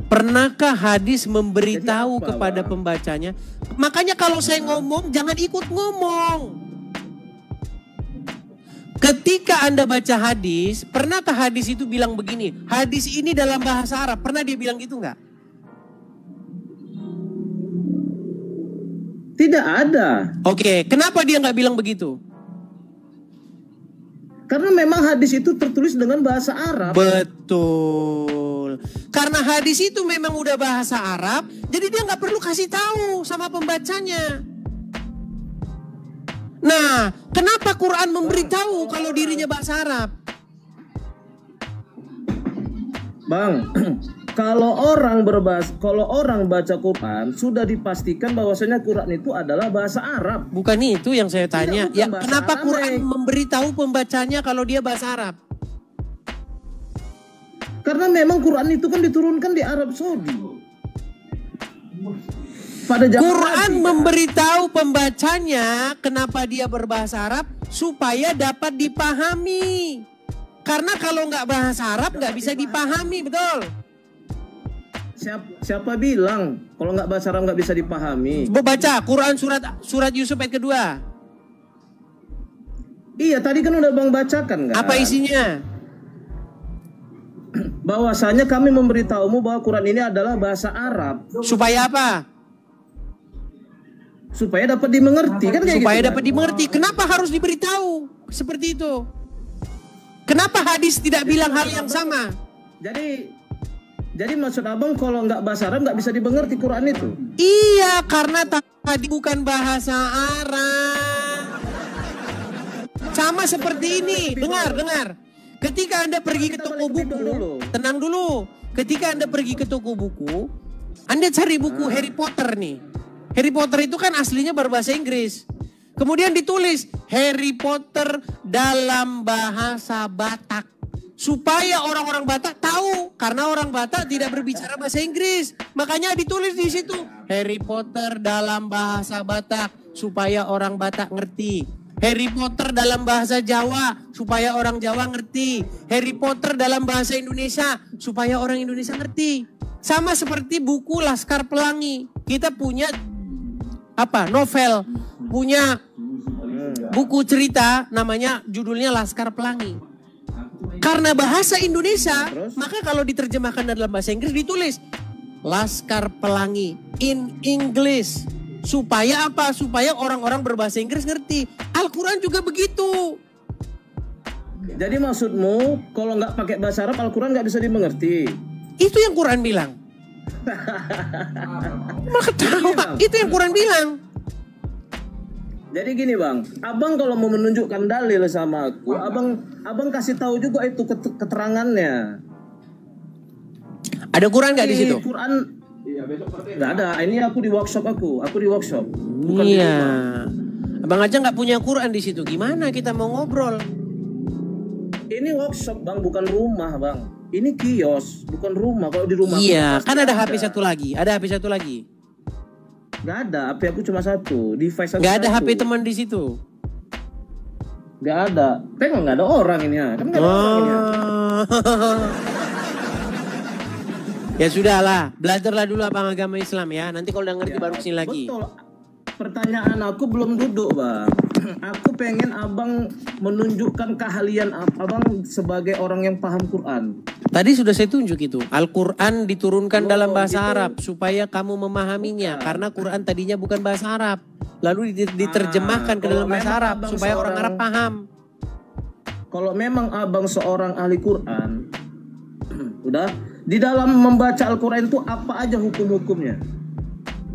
Pernahkah hadis memberitahu Jadi apa, kepada Bang? pembacanya? Makanya kalau saya ngomong jangan ikut ngomong. Ketika Anda baca hadis, pernahkah hadis itu bilang begini? Hadis ini dalam bahasa Arab. Pernah dia bilang gitu nggak? Tidak ada. Oke, kenapa dia nggak bilang begitu? Karena memang hadis itu tertulis dengan bahasa Arab. Betul. Karena hadis itu memang udah bahasa Arab, jadi dia nggak perlu kasih tahu sama pembacanya. Nah, kenapa Quran memberitahu kalau dirinya bahasa Arab? Bang, kalau orang baca Quran sudah dipastikan bahwasanya Quran itu adalah bahasa Arab. Bukan itu yang saya tanya. Bukan Ya, bahasa kenapa Arab, Quran memberitahu pembacanya kalau dia bahasa Arab? Karena memang Quran itu kan diturunkan di Arab Saudi. Pada zaman Quran Nabi, kan? memberitahu pembacanya kenapa dia berbahasa Arab supaya dapat dipahami. Karena kalau nggak bahasa Arab nggak bisa dipahami, betul? Siapa bilang kalau nggak bahasa Arab nggak bisa dipahami? Baca Quran surat Yusuf ayat kedua. Iya, tadi kan udah Bang bacakan kan? Apa isinya? Bahwasanya kami memberitahumu bahwa Quran ini adalah bahasa Arab Supaya apa? supaya dapat dimengerti kan kayak Supaya gitu, dapat kan? dimengerti. Kenapa harus diberitahu seperti itu? Kenapa hadis tidak bilang hal yang sama? Jadi maksud abang kalau nggak bahasa Arab nggak bisa dimengerti Quran itu? Iya, karena tadi bukan bahasa Arab. Sama seperti ini. Dengar. Ketika Anda pergi ke toko buku, tenang dulu. Ketika Anda pergi ke toko buku, Anda cari buku Harry Potter nih. Harry Potter itu kan aslinya berbahasa Inggris. Kemudian ditulis Harry Potter dalam bahasa Batak. Supaya orang-orang Batak tahu. Karena orang Batak tidak berbicara bahasa Inggris. Makanya ditulis di situ Harry Potter dalam bahasa Batak. Supaya orang Batak ngerti. Harry Potter dalam bahasa Jawa. Supaya orang Jawa ngerti. Harry Potter dalam bahasa Indonesia. Supaya orang Indonesia ngerti. Sama seperti buku Laskar Pelangi. Kita punya novel. Punya buku cerita namanya judulnya Laskar Pelangi. Karena bahasa Indonesia, maka kalau diterjemahkan dalam bahasa Inggris ditulis Laskar Pelangi in English. Supaya apa? Supaya orang-orang berbahasa Inggris ngerti. Al-Quran juga begitu. Jadi maksudmu kalau nggak pakai bahasa Arab Al-Quran nggak bisa dimengerti? Itu yang Quran bilang. Maka tahu, Pak. Itu yang Quran bilang. Jadi gini Bang, abang kalau mau menunjukkan dalil sama aku, abang kasih tahu juga itu keterangannya. Ada Quran nggak di situ? Quran nggak ada. Ini aku di workshop. Bukan di Iya. rumah. Abang aja nggak punya Quran di situ. Gimana kita mau ngobrol? Ini workshop bang, bukan rumah bang. Ini kios, bukan rumah. Kalau di rumah Iya, kan ada HP satu lagi. Ada HP satu lagi. Gak ada, HP aku cuma satu. Device aku Nggak ada satu. HP teman di situ. Gak ada. Tengok nggak ada orang ini ya. Kan nggak ada orang ini ya. Ya sudahlah, belajarlah dulu abang agama Islam ya. Nanti kalau udah ngerti baru kesini lagi. Betul. Pertanyaan aku belum duduk bang. Aku pengen abang menunjukkan keahlian abang sebagai orang yang paham Quran. Tadi sudah saya tunjuk itu. Al-Quran diturunkan dalam bahasa gitu. Arab supaya kamu memahaminya. Karena Quran tadinya bukan bahasa Arab. Lalu diterjemahkan ke dalam kalau bahasa memang Arab abang supaya orang seorang- Arab paham. Kalau memang abang seorang ahli Quran, udah di dalam membaca Al-Quran itu apa aja hukum-hukumnya?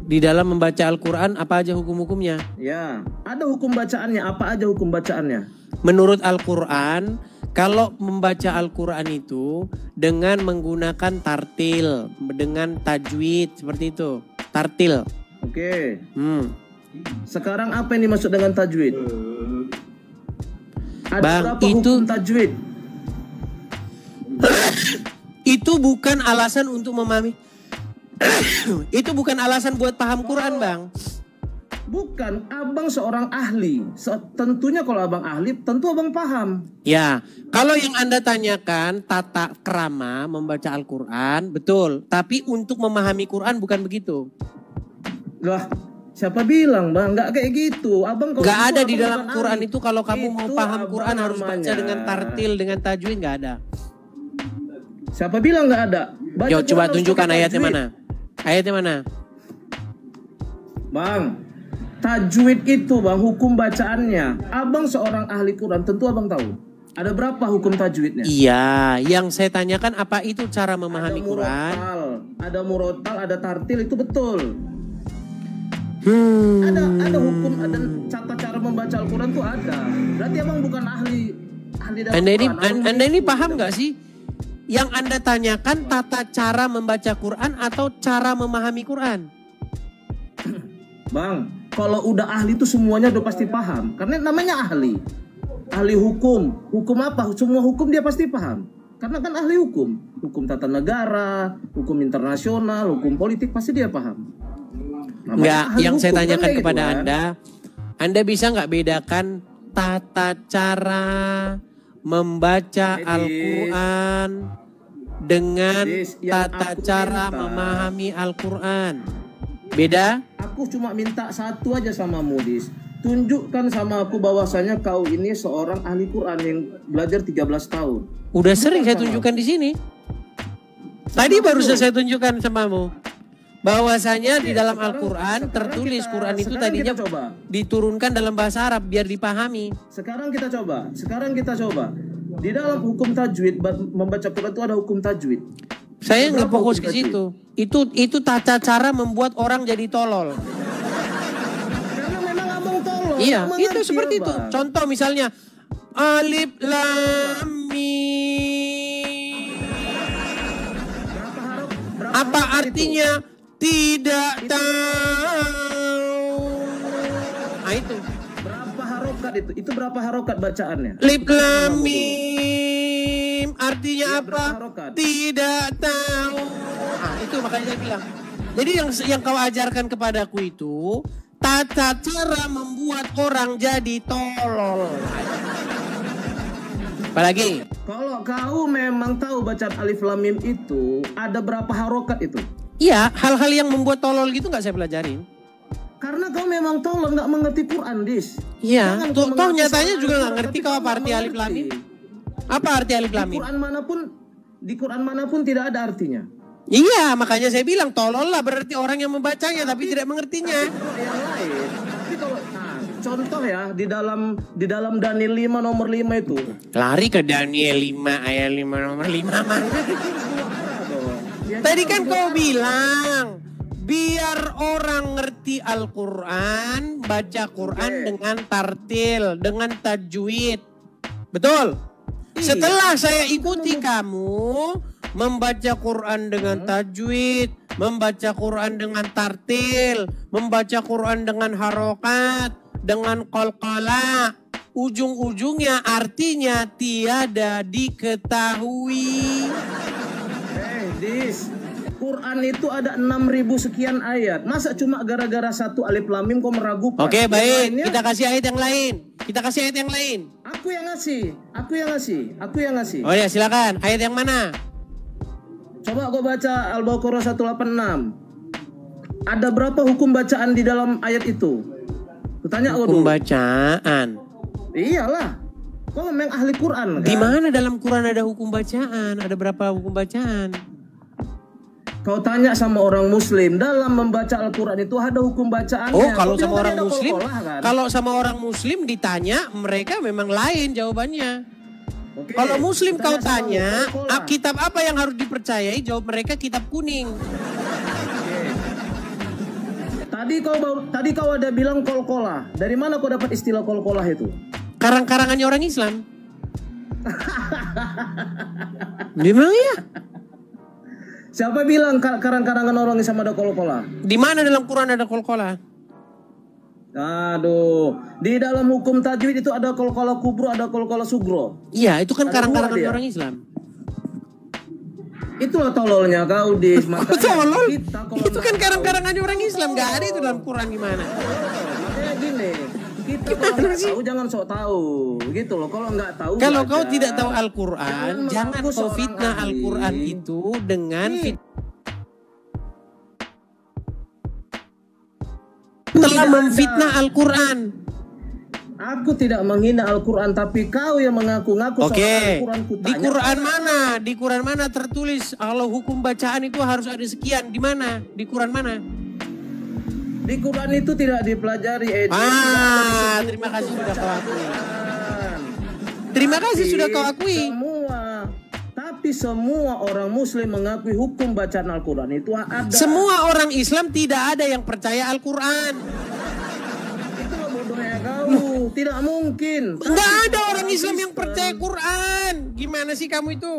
Di dalam membaca Al-Quran apa aja hukum-hukumnya? Ya, ada hukum bacaannya. Apa aja hukum bacaannya? Menurut Al-Quran, kalau membaca Al-Quran itu dengan menggunakan tartil, dengan tajwid seperti itu. Tartil. Oke. Hmm. Sekarang apa yang dimaksud dengan tajwid? Ada Bang, berapa itu- hukum tajwid? Itu bukan alasan untuk memahami. Itu bukan alasan buat paham Quran, Bang. Bukan, abang seorang ahli. Tentunya kalau abang ahli, tentu abang paham. Ya, kalau yang Anda tanyakan tata krama membaca Al-Quran, betul. Tapi untuk memahami Quran bukan begitu. Lah, siapa bilang bang? Nggak kayak gitu. Abang kalau Gak gitu, ada di abang dalam bukan Quran ahli. itu kalau kamu mau Itu paham abang Quran harus baca namanya. dengan tartil, dengan tajwid, gak ada. Siapa bilang nggak ada? Baca Yo, Quran coba harus tunjukkan pakai ayatnya tajwid. mana. Ayatnya mana? Bang, tajwid itu bang, hukum bacaannya. Abang seorang ahli Quran, tentu abang tahu. Ada berapa hukum tajwidnya? Iya, yang saya tanyakan apa itu cara memahami Quran? Ada murotal, ada tartil, itu betul. Hmm. Ada hukum, ada tata cara membaca Al-Quran tuh ada. Berarti abang bukan ahli dalam Anda ini, Quran. Abang Anda ini begitu. paham nggak sih? Yang Anda tanyakan tata cara membaca Quran atau cara memahami Quran? Bang, kalau udah ahli itu semuanya udah pasti paham. Karena namanya ahli. Ahli hukum. Hukum apa? Semua hukum dia pasti paham. Karena kan ahli hukum. Hukum tata negara, hukum internasional, hukum politik pasti dia paham. Namanya Enggak, ahli yang saya hukum, kan tanyakan kayak kepada gitu, kan? Anda bisa nggak bedakan tata cara membaca Edis. Al-Quran dengan Edis, yang tata aku cara minta. memahami Al-Quran? Beda? Aku cuma minta satu aja sama Mudis. Tunjukkan sama aku bahwasanya kau ini seorang ahli Quran yang belajar 13 tahun. Udah sering saya sama. tunjukkan di sini. Tadi baru saya tunjukkan samamu. Bahwasanya di dalam Al-Quran tertulis Quran itu sekarang tadinya kita coba. diturunkan dalam bahasa Arab biar dipahami. Sekarang kita coba. Di dalam hukum tajwid membaca Quran itu ada hukum tajwid. Saya nggak Berapa fokus hukum ke tajwid? situ. Itu tata cara membuat orang jadi tolol. Karena memang abang tolong. Iya, abang itu ngerti, seperti itu. Abang. Contoh misalnya alif lam mim. Berapa Apa harokat artinya? Tidak tahu. Nah itu. Berapa harokat itu? Itu berapa harokat bacaannya? Alif lam mim artinya Iya, apa? berapa harokat? Tidak tahu. Ah, itu makanya saya bilang. Jadi yang kau ajarkan kepadaku itu tata cara membuat orang jadi tolol. Apalagi? Kalau kau memang tahu bacaan alif lam mim itu ada berapa harokat itu? Iya, hal-hal yang membuat tolol gitu nggak saya pelajarin. Karena kau memang tolong nggak mengerti Quran, Dis. Iya, Jangan toh kau mengerti nyatanya soal juga nggak Al-Quran, ngerti tapi kau kau apa nggak arti alif lam mim. mengerti. Apa arti alif lam mim? Di Quran manapun tidak ada artinya. Iya, makanya saya bilang tolol lah berarti orang yang membacanya tapi tidak mengertinya. Kalau yang lain, tapi kalau contoh ya di dalam Daniel 5 nomor 5 itu. Lari ke Daniel 5 ayat 5 nomor 5 mana? Tadi kan kau bilang biar orang ngerti Al-Quran, baca Quran dengan tartil, dengan tajwid. Betul? Setelah saya ikuti kamu membaca Quran dengan tajwid, membaca Quran dengan tartil, membaca Quran dengan harokat, dengan qalqala. Ujung-ujungnya artinya tiada diketahui. Dis, Quran itu ada 6.000 sekian ayat. Masa cuma gara-gara satu alif lam mim kau meragukan? Oke, Yang baik. lainnya, Kita kasih ayat yang lain. Kita kasih ayat yang lain. Aku yang ngasih. Oh ya, silakan. Ayat yang mana? Coba kau baca Al-Baqarah 186. Ada berapa hukum bacaan di dalam ayat itu? Kutanya kau Hukum dulu. bacaan. Iyalah. Kau memang ahli Quran kan? Di mana dalam Quran ada hukum bacaan? Ada berapa hukum bacaan? Kau tanya sama orang muslim, dalam membaca Al-Quran itu ada hukum bacaannya. Oh, kalau Kau sama bilang orang tadi ada muslim, kol-kolah, kan? kalau sama orang muslim ditanya, mereka memang lain jawabannya. Oke, Kalau muslim kau tanya sama tanya, kol-kolah. kitab apa yang harus dipercayai? Jawab mereka kitab kuning. Tadi kau ada bilang kol-kolah. Dari mana kau dapat istilah kol-kolah itu? Karang-karangannya orang Islam. Memang ya? Siapa bilang karang-karangan orang Islam ada kol-kolah? Di mana dalam Quran ada kol-kolah? Aduh, di dalam hukum tajwid itu ada kol-kolah kubro, ada kol-kolah sugro. Iya, itu kan Ada karang-karangan dua dia. orang Islam. Itulah tololnya kau di Tolol. kita kalau Itu kan nggak karang-karangannya orang Islam. Gak ada itu dalam Quran gimana? Makanya gini, kita kalau nggak tahu jangan sok tahu, gitu loh. Kalau nggak tahu. Kalau baca. kau tidak tahu Al-Quran, jangan mengaku kau seorang fitnah ahli. Al-Quran itu dengan telah Tidak memfitnah ada. Al-Quran. Aku tidak menghina Al-Quran, tapi kau yang mengaku-ngaku Oke, Al-Quran. di Quran mana? Di Quran mana tertulis kalau hukum bacaan itu harus ada sekian? Di mana? Di Quran mana? Di Quran itu tidak dipelajari. Terima kasih sudah kau akui. Terima kasih sudah kau akui. Tapi semua orang Muslim mengakui hukum bacaan Al-Quran itu ada. Semua orang Islam tidak ada yang percaya Al-Quran. Itulah bodohnya kau. Tidak mungkin. Nggak ada orang Islam yang percaya Quran. Gimana sih kamu itu?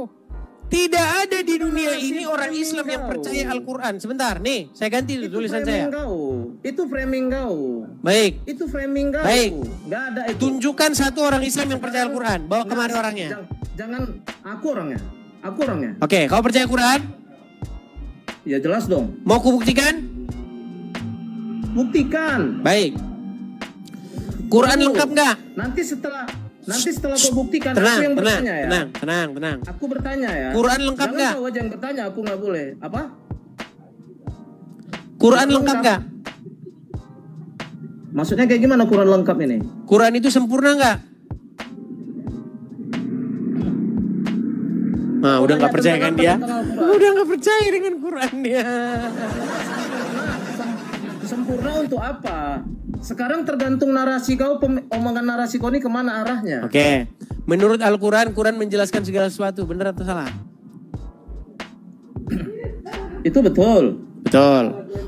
Tidak ada di dunia ini orang Islam yang percaya Al-Quran. Sebentar, nih saya ganti tulisan saya. Itu framing kau. Baik, Itu framing kau. Baik. Nggak ada itu. tunjukkan satu orang Islam yang percaya Al-Quran. Bawa kemari orangnya. Jangan aku orangnya. Aku orangnya. Oke, kau percaya Quran? Ya jelas dong. Mau kubuktikan? Buktikan. Baik. Quran lengkap nggak? Nanti setelah kau buktikan, Tenang, aku yang tenang, bertanya ya. tenang. Aku bertanya ya. Quran lengkap Jangan nggak? kau aja yang bertanya, aku nggak boleh. Apa? Quran lengkap nggak? Maksudnya kayak gimana Quran lengkap ini? Quran itu sempurna nggak? Nah, udah nggak percaya kan dia? Udah nggak percaya dengan Quran dia. Sempurna untuk apa? Sekarang tergantung narasi kau, omongan narasi kau ini kemana arahnya? Oke, menurut Al-Quran, Quran menjelaskan segala sesuatu, benar atau salah? Itu betul. Betul.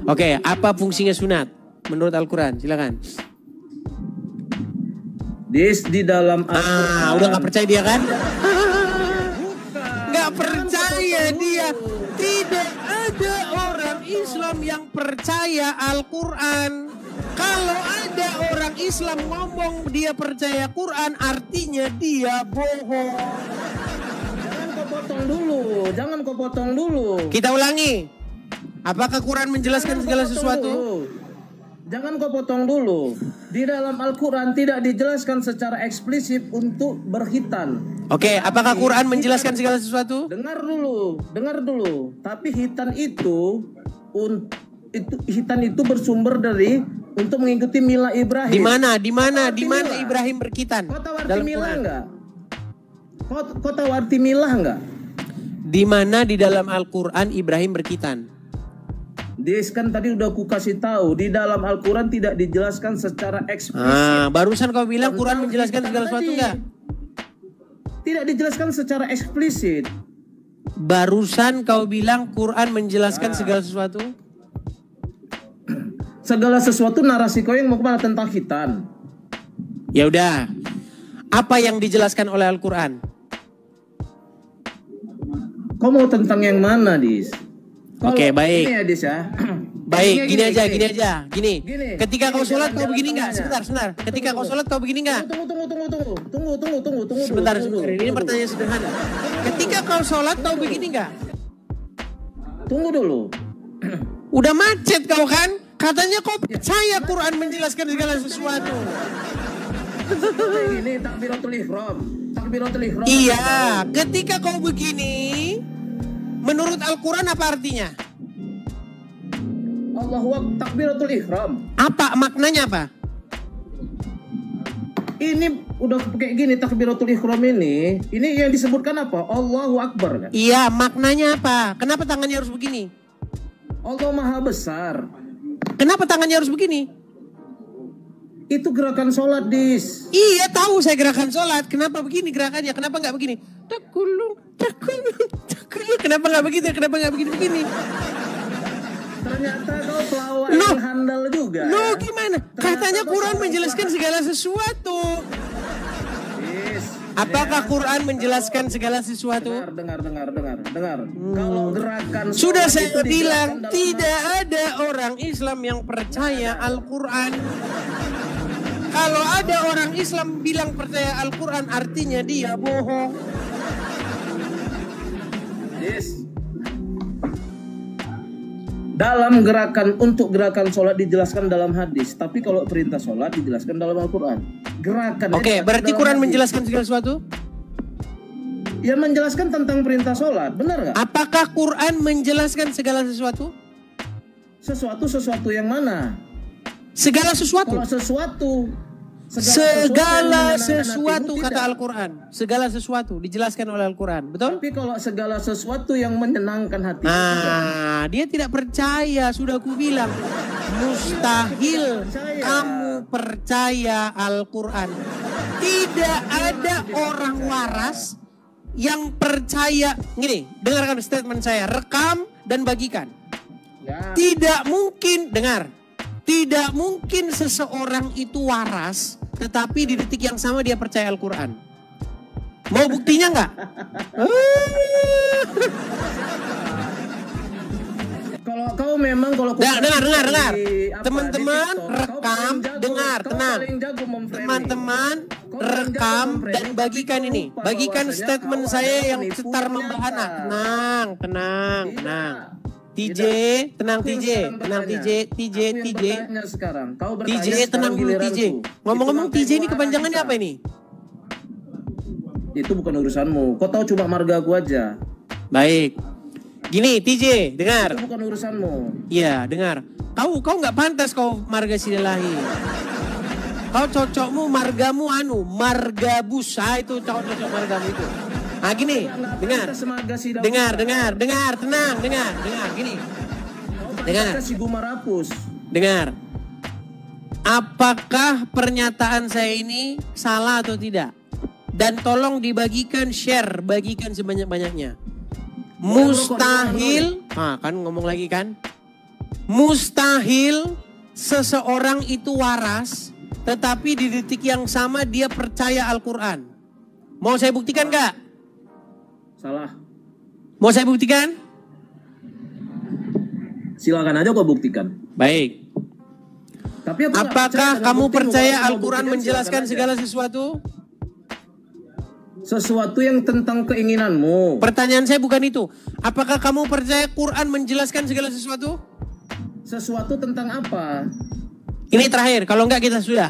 Oke, apa fungsinya sunat? Menurut Al-Quran, silakan. Di dalam Al-Quran. Udah nggak percaya dia kan? Nggak percaya dia. Tidak ada orang Islam yang percaya Al-Quran. Kalau ada orang Islam ngomong dia percaya Quran, artinya dia bohong. Jangan kau potong dulu. Kita ulangi. Apakah Quran menjelaskan segala sesuatu? Jangan kau potong dulu. Di dalam Al-Quran tidak dijelaskan secara eksplisit untuk berhitan. Oke, apakah Quran menjelaskan segala sesuatu? Dengar dulu. Tapi hitan itu bersumber dari untuk mengikuti milah Ibrahim. Di mana Ibrahim berkitan? Kau tahu arti Dalam milah Quran. enggak? Kau tahu arti milah enggak? Di mana di dalam Al-Quran Ibrahim berkitan? Kan tadi udah aku kasih tahu, di dalam Al-Quran tidak dijelaskan secara eksplisit. Barusan kau bilang Quran menjelaskan segala sesuatu enggak? Tidak dijelaskan secara eksplisit. Barusan kau bilang Quran menjelaskan segala sesuatu? Segala sesuatu narasi kau yang mau kemana tentang hitan. Ya udah. Apa yang dijelaskan oleh Al-Quran? Kau mau tentang yang mana, Dis? Oke, baik. Ini ya, Dis ya. Baik, gini aja. Gini. Ketika kau Gini, sholat kau jalan begini nggak? tengahnya. Sebentar. Ketika kau sholat kau begini nggak? Tunggu. Sebentar. Ini pertanyaan sederhana. Ketika kau sholat kau begini nggak? Tunggu dulu. Udah macet kau kan? Katanya kau percaya Quran menjelaskan segala sesuatu. Ini takbiratul ihram. Iya, ketika kau begini, menurut Al-Quran apa artinya? Allahu Akbar, takbiratul ihram. Apa maknanya apa? Ini udah kayak gini takbiratul ihram ini yang disebutkan apa? Allahu Akbar kan? Iya, maknanya apa? Kenapa tangannya harus begini? Allah Maha Besar. Kenapa tangannya harus begini? Itu gerakan sholat, Dis. Iya, tahu saya gerakan sholat. Kenapa begini gerakannya? Kenapa nggak begini? Takulung. Kenapa nggak begitu? Kenapa nggak begini? Ternyata kau pelawak Loh. yang handal juga. Loh, ya? gimana? Ternyata Katanya kau Quran salah menjelaskan paham. segala sesuatu. Dis, Apakah ya. Quran menjelaskan segala sesuatu? Dengar. Kalau gerakan Sudah sholat saya itu bilang dijelaskan dalam tidak ada orang Islam yang percaya Al-Quran. Kalau ada orang Islam bilang percaya Al-Quran artinya dia bohong. Yes. Dalam untuk gerakan sholat dijelaskan dalam hadis, tapi kalau perintah sholat dijelaskan dalam Al-Quran. Gerakan. Oke, berarti Quran menjelaskan segala sesuatu? Ya, menjelaskan tentang perintah sholat, benar nggak? Apakah Quran menjelaskan segala sesuatu? Sesuatu yang mana? Segala sesuatu. Kalau Segala yang sesuatu menyenangkan kata hatimu, tidak. Al-Quran. Segala sesuatu dijelaskan oleh Al-Quran. Betul? Tapi kalau segala sesuatu yang menyenangkan hati, Nah, dia tidak percaya. Sudah aku bilang, mustahil kamu percaya Al-Quran. Tidak ada orang waras yang percaya. Gini, dengarkan statement saya. Rekam dan bagikan. ya, Tidak mungkin, dengar. Tidak mungkin seseorang itu waras, tetapi di detik yang sama dia percaya Al-Quran. Mau buktinya nggak? kalau kau memang kalau Dengar. Teman-teman rekam, dengar, tenang. Teman-teman rekam dan bagikan ini. Bagikan statement saya yang setar membahana. Tenang. TJ, tenang TJ. TJ, tenang dulu TJ. Ngomong-ngomong TJ ini kepanjangannya apa ini? Itu bukan urusanmu. Kau tahu cuma marga aku aja. Baik. Gini TJ, dengar. Itu bukan urusanmu. Iya, dengar. Kau nggak pantas kau marga Sidelahi. Kau cocokmu margamu marga busa itu cocok margamu itu. Ah gini, dengar, tenang, gini, dengar, Si Gumarapus. dengar. Apakah pernyataan saya ini salah atau tidak? Dan tolong dibagikan, bagikan sebanyak-banyaknya. Mustahil, kan ngomong lagi kan? Mustahil seseorang itu waras, tetapi di detik yang sama dia percaya Al-Quran. Mau saya buktikan nggak? Salah. Mau saya buktikan? Silakan aja kau buktikan. Baik. Tapi aku nggak Apakah percaya dengan kamu buktimu. percaya Kalau mau Al-Quran buktikan, menjelaskan silakan aja. segala sesuatu? Sesuatu yang tentang keinginanmu. Pertanyaan saya bukan itu. Apakah kamu percaya Quran menjelaskan segala sesuatu? Sesuatu tentang apa? Ini terakhir, kalau enggak kita sudah.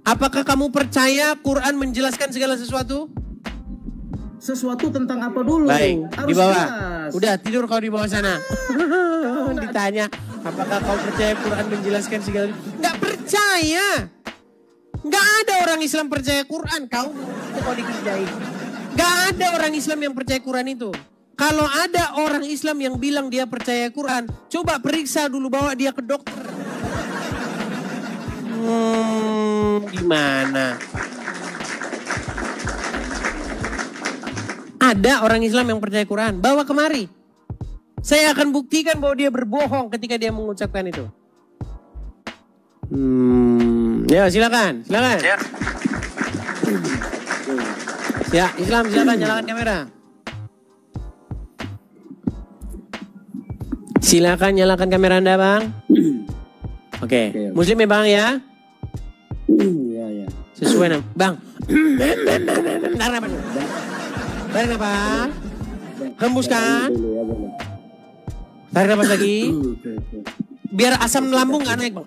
Apakah kamu percaya Quran menjelaskan segala sesuatu? Sesuatu tentang apa dulu? Baik, Harus di bawah. jelas. Udah tidur kau di bawah sana. Ditanya, apakah kau percaya Quran menjelaskan segala sesuatu? Enggak percaya. Enggak ada orang Islam percaya Quran. Kau dikerjain. Enggak ada orang Islam yang percaya Quran itu. Kalau ada orang Islam yang bilang dia percaya Quran, coba periksa dulu, bawa dia ke dokter. Gimana? Ada orang Islam yang percaya Quran, bawa kemari. Saya akan buktikan bahwa dia berbohong ketika dia mengucapkan itu. Ya silakan. Ya Islam silakan nyalakan kamera. Silakan nyalakan kamera Anda, Bang. Oke. Muslim ya, Bang ya? Iya, iya. Sesuai nama. Bang. Tarik nafas. Tarik nafas. Hembuskan. Tarik nafas lagi. Biar asam lambung nggak naik, Bang.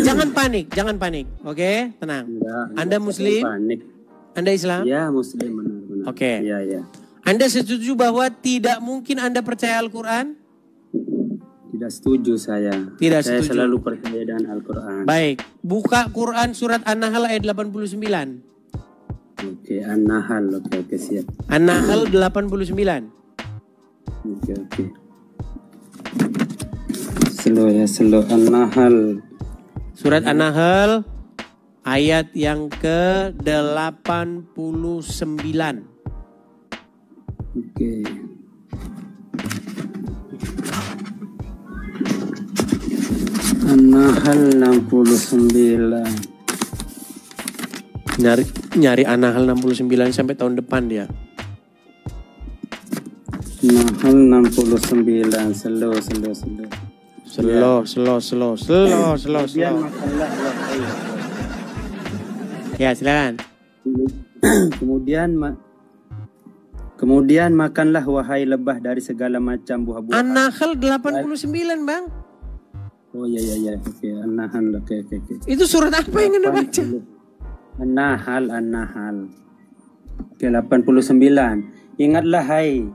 Jangan panik, jangan panik. Oke, tenang. Anda Muslim? Panik. Anda Islam? Ya, Muslim benar-benar. Oke. Iya, iya. Anda setuju bahwa tidak mungkin Anda percaya Al-Quran? Tidak setuju saya. Tidak Saya setuju. selalu percaya dengan Al-Quran. Baik, buka Quran surat An-Nahl ayat 89. Oke, An-Nahl. Oke, siap. An-Nahl 89. Oke. Slow An-Nahl. Surat An-Nahl ayat yang ke-89. Oke. An-Nahl 69. Nyari An-Nahl 69 sampai tahun depan dia. An-Nahl 69. Slow. Slow. Ya, silakan. Kemudian makanlah wahai lebah dari segala macam buah-buahan. An-Nahl 89, Bang. Oh iya. Oke, An-Nahl. Oke. Itu surat apa yang Anda baca? An-Nahl. Oke, 89. Ingatlah hai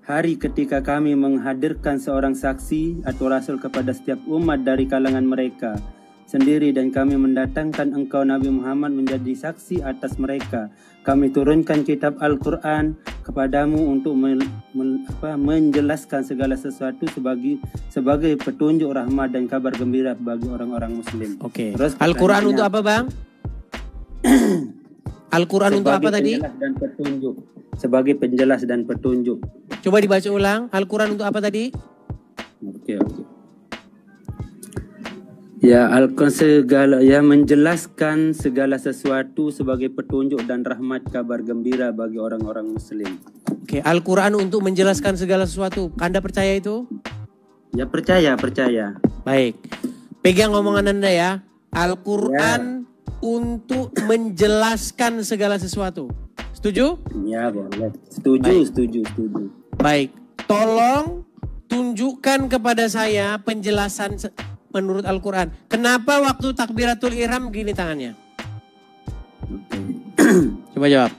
hari ketika kami menghadirkan seorang saksi atau rasul kepada setiap umat dari kalangan mereka sendiri, dan kami mendatangkan engkau Nabi Muhammad menjadi saksi atas mereka. Kami turunkan kitab Al-Quran kepadamu untuk menjelaskan segala sesuatu sebagai petunjuk, rahmat dan kabar gembira bagi orang-orang Muslim. Oke. Terus Al-Quran untuk apa, Bang? Al-Quran untuk apa tadi? Dan petunjuk. Sebagai penjelas dan petunjuk. Coba dibaca ulang. Al-Quran untuk apa tadi? Oke. Ya, Al-Quran menjelaskan segala sesuatu sebagai petunjuk dan rahmat, kabar gembira bagi orang-orang Muslim. Oke, Al-Quran untuk menjelaskan segala sesuatu. Anda percaya itu? Ya, percaya. Baik. Pegang omongan Anda ya. Al-Quran untuk menjelaskan segala sesuatu. Setuju? Ya, boleh. Setuju. Baik. Tolong tunjukkan kepada saya penjelasan menurut Al-Quran. Kenapa waktu takbiratul ihram gini tangannya? Coba jawab.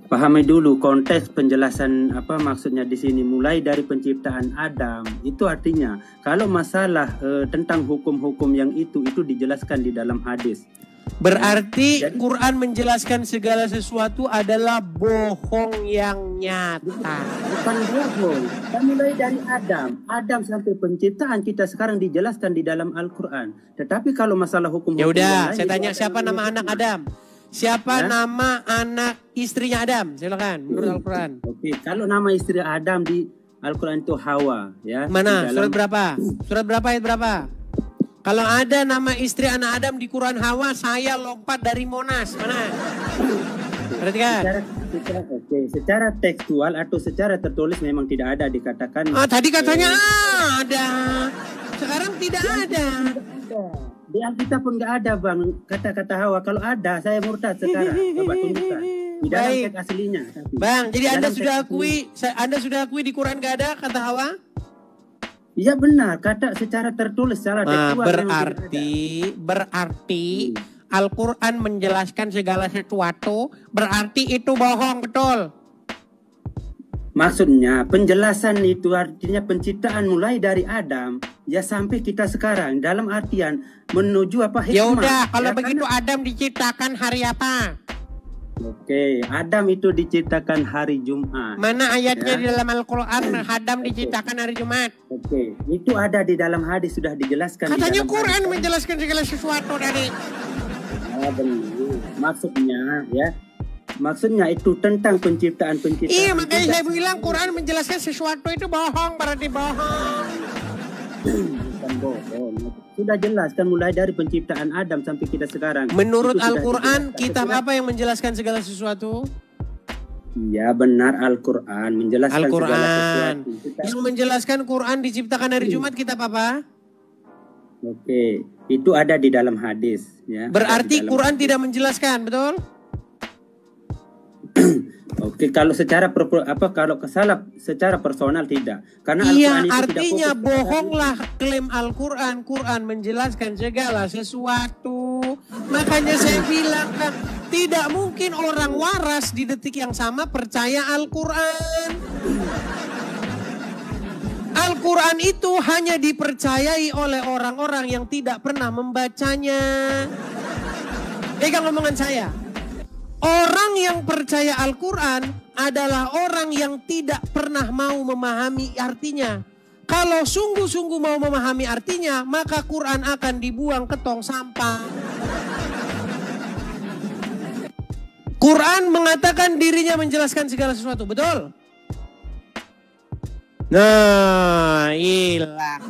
Pahami dulu konteks penjelasan apa maksudnya di sini. Mulai dari penciptaan Adam, itu artinya kalau masalah tentang hukum-hukum yang itu dijelaskan di dalam hadis. Berarti Quran menjelaskan segala sesuatu adalah bohong yang nyata. Bukan bohong. Kita mulai dari Adam sampai penciptaan kita sekarang dijelaskan di dalam Al-Quran. Tetapi kalau masalah hukum-hukum ya udah, yang saya tanya siapa nama anak Adam? Siapa nama anak istrinya Adam? Silakan menurut Al-Quran. Oke, kalau nama istri Adam di Al-Quran itu Hawa, ya. Mana? Surat berapa? Surat berapa ayat berapa? Kalau ada nama istri anak Adam di Quran Hawa, saya lompat dari Monas. Mana? Perhatikan. Secara tekstual atau secara tertulis memang tidak ada dikatakan. Tadi katanya ada. Sekarang tidak ada. Di Alkitab pun nggak ada, Bang, kata-kata Hawa. Kalau ada, saya murtad sekarang. Coba tunjukkan. Di dalam teks aslinya. Bang, jadi Anda sudah akui di Quran nggak ada kata Hawa? Iya benar, kata secara tertulis, secara tekstual. Berarti Al-Quran menjelaskan segala sesuatu, berarti itu bohong, betul? Maksudnya penjelasan itu artinya penciptaan mulai dari Adam ya sampai kita sekarang, dalam artian menuju apa hikmah. Ya udah, kalau ya, begitu Adam diciptakan hari apa? Oke, Adam itu diciptakan hari Jumat. Mana ayatnya di dalam Al-Quran Adam diciptakan hari Jumat? Oke, itu ada di dalam hadis, sudah dijelaskan. Katanya di dalam Quran hadis. menjelaskan segala sesuatu dari. Maksudnya itu tentang penciptaan. Iya, makanya saya bilang Quran menjelaskan sesuatu itu bohong, berarti bohong. Bukan bohong. Sudah jelas kan mulai dari penciptaan Adam sampai kita sekarang. Menurut Al-Quran, kitab apa yang menjelaskan segala sesuatu? Ya benar, Al-Quran menjelaskan segala Al-Quran. sesuatu. Kita- Yang menjelaskan Quran diciptakan hari Jumat kitab apa? Oke, itu ada di dalam hadis. Ya. Berarti Ada di dalam Quran hadis. tidak menjelaskan, betul? Oke, kalau kalau kesalah secara personal tidak, karena Iya, Al-Quran itu artinya tidak fokus pada bohonglah klaim Al-Quran. Quran menjelaskan segala sesuatu. Makanya saya bilang kan, tidak mungkin orang waras di detik yang sama percaya Al-Quran. Al-Quran itu hanya dipercayai oleh orang-orang yang tidak pernah membacanya. Pegang omongan saya. Orang yang percaya Al-Quran adalah orang yang tidak pernah mau memahami artinya. Kalau sungguh-sungguh mau memahami artinya, maka Quran akan dibuang ke tong sampah. Quran mengatakan dirinya menjelaskan segala sesuatu, betul? Nah, hilang.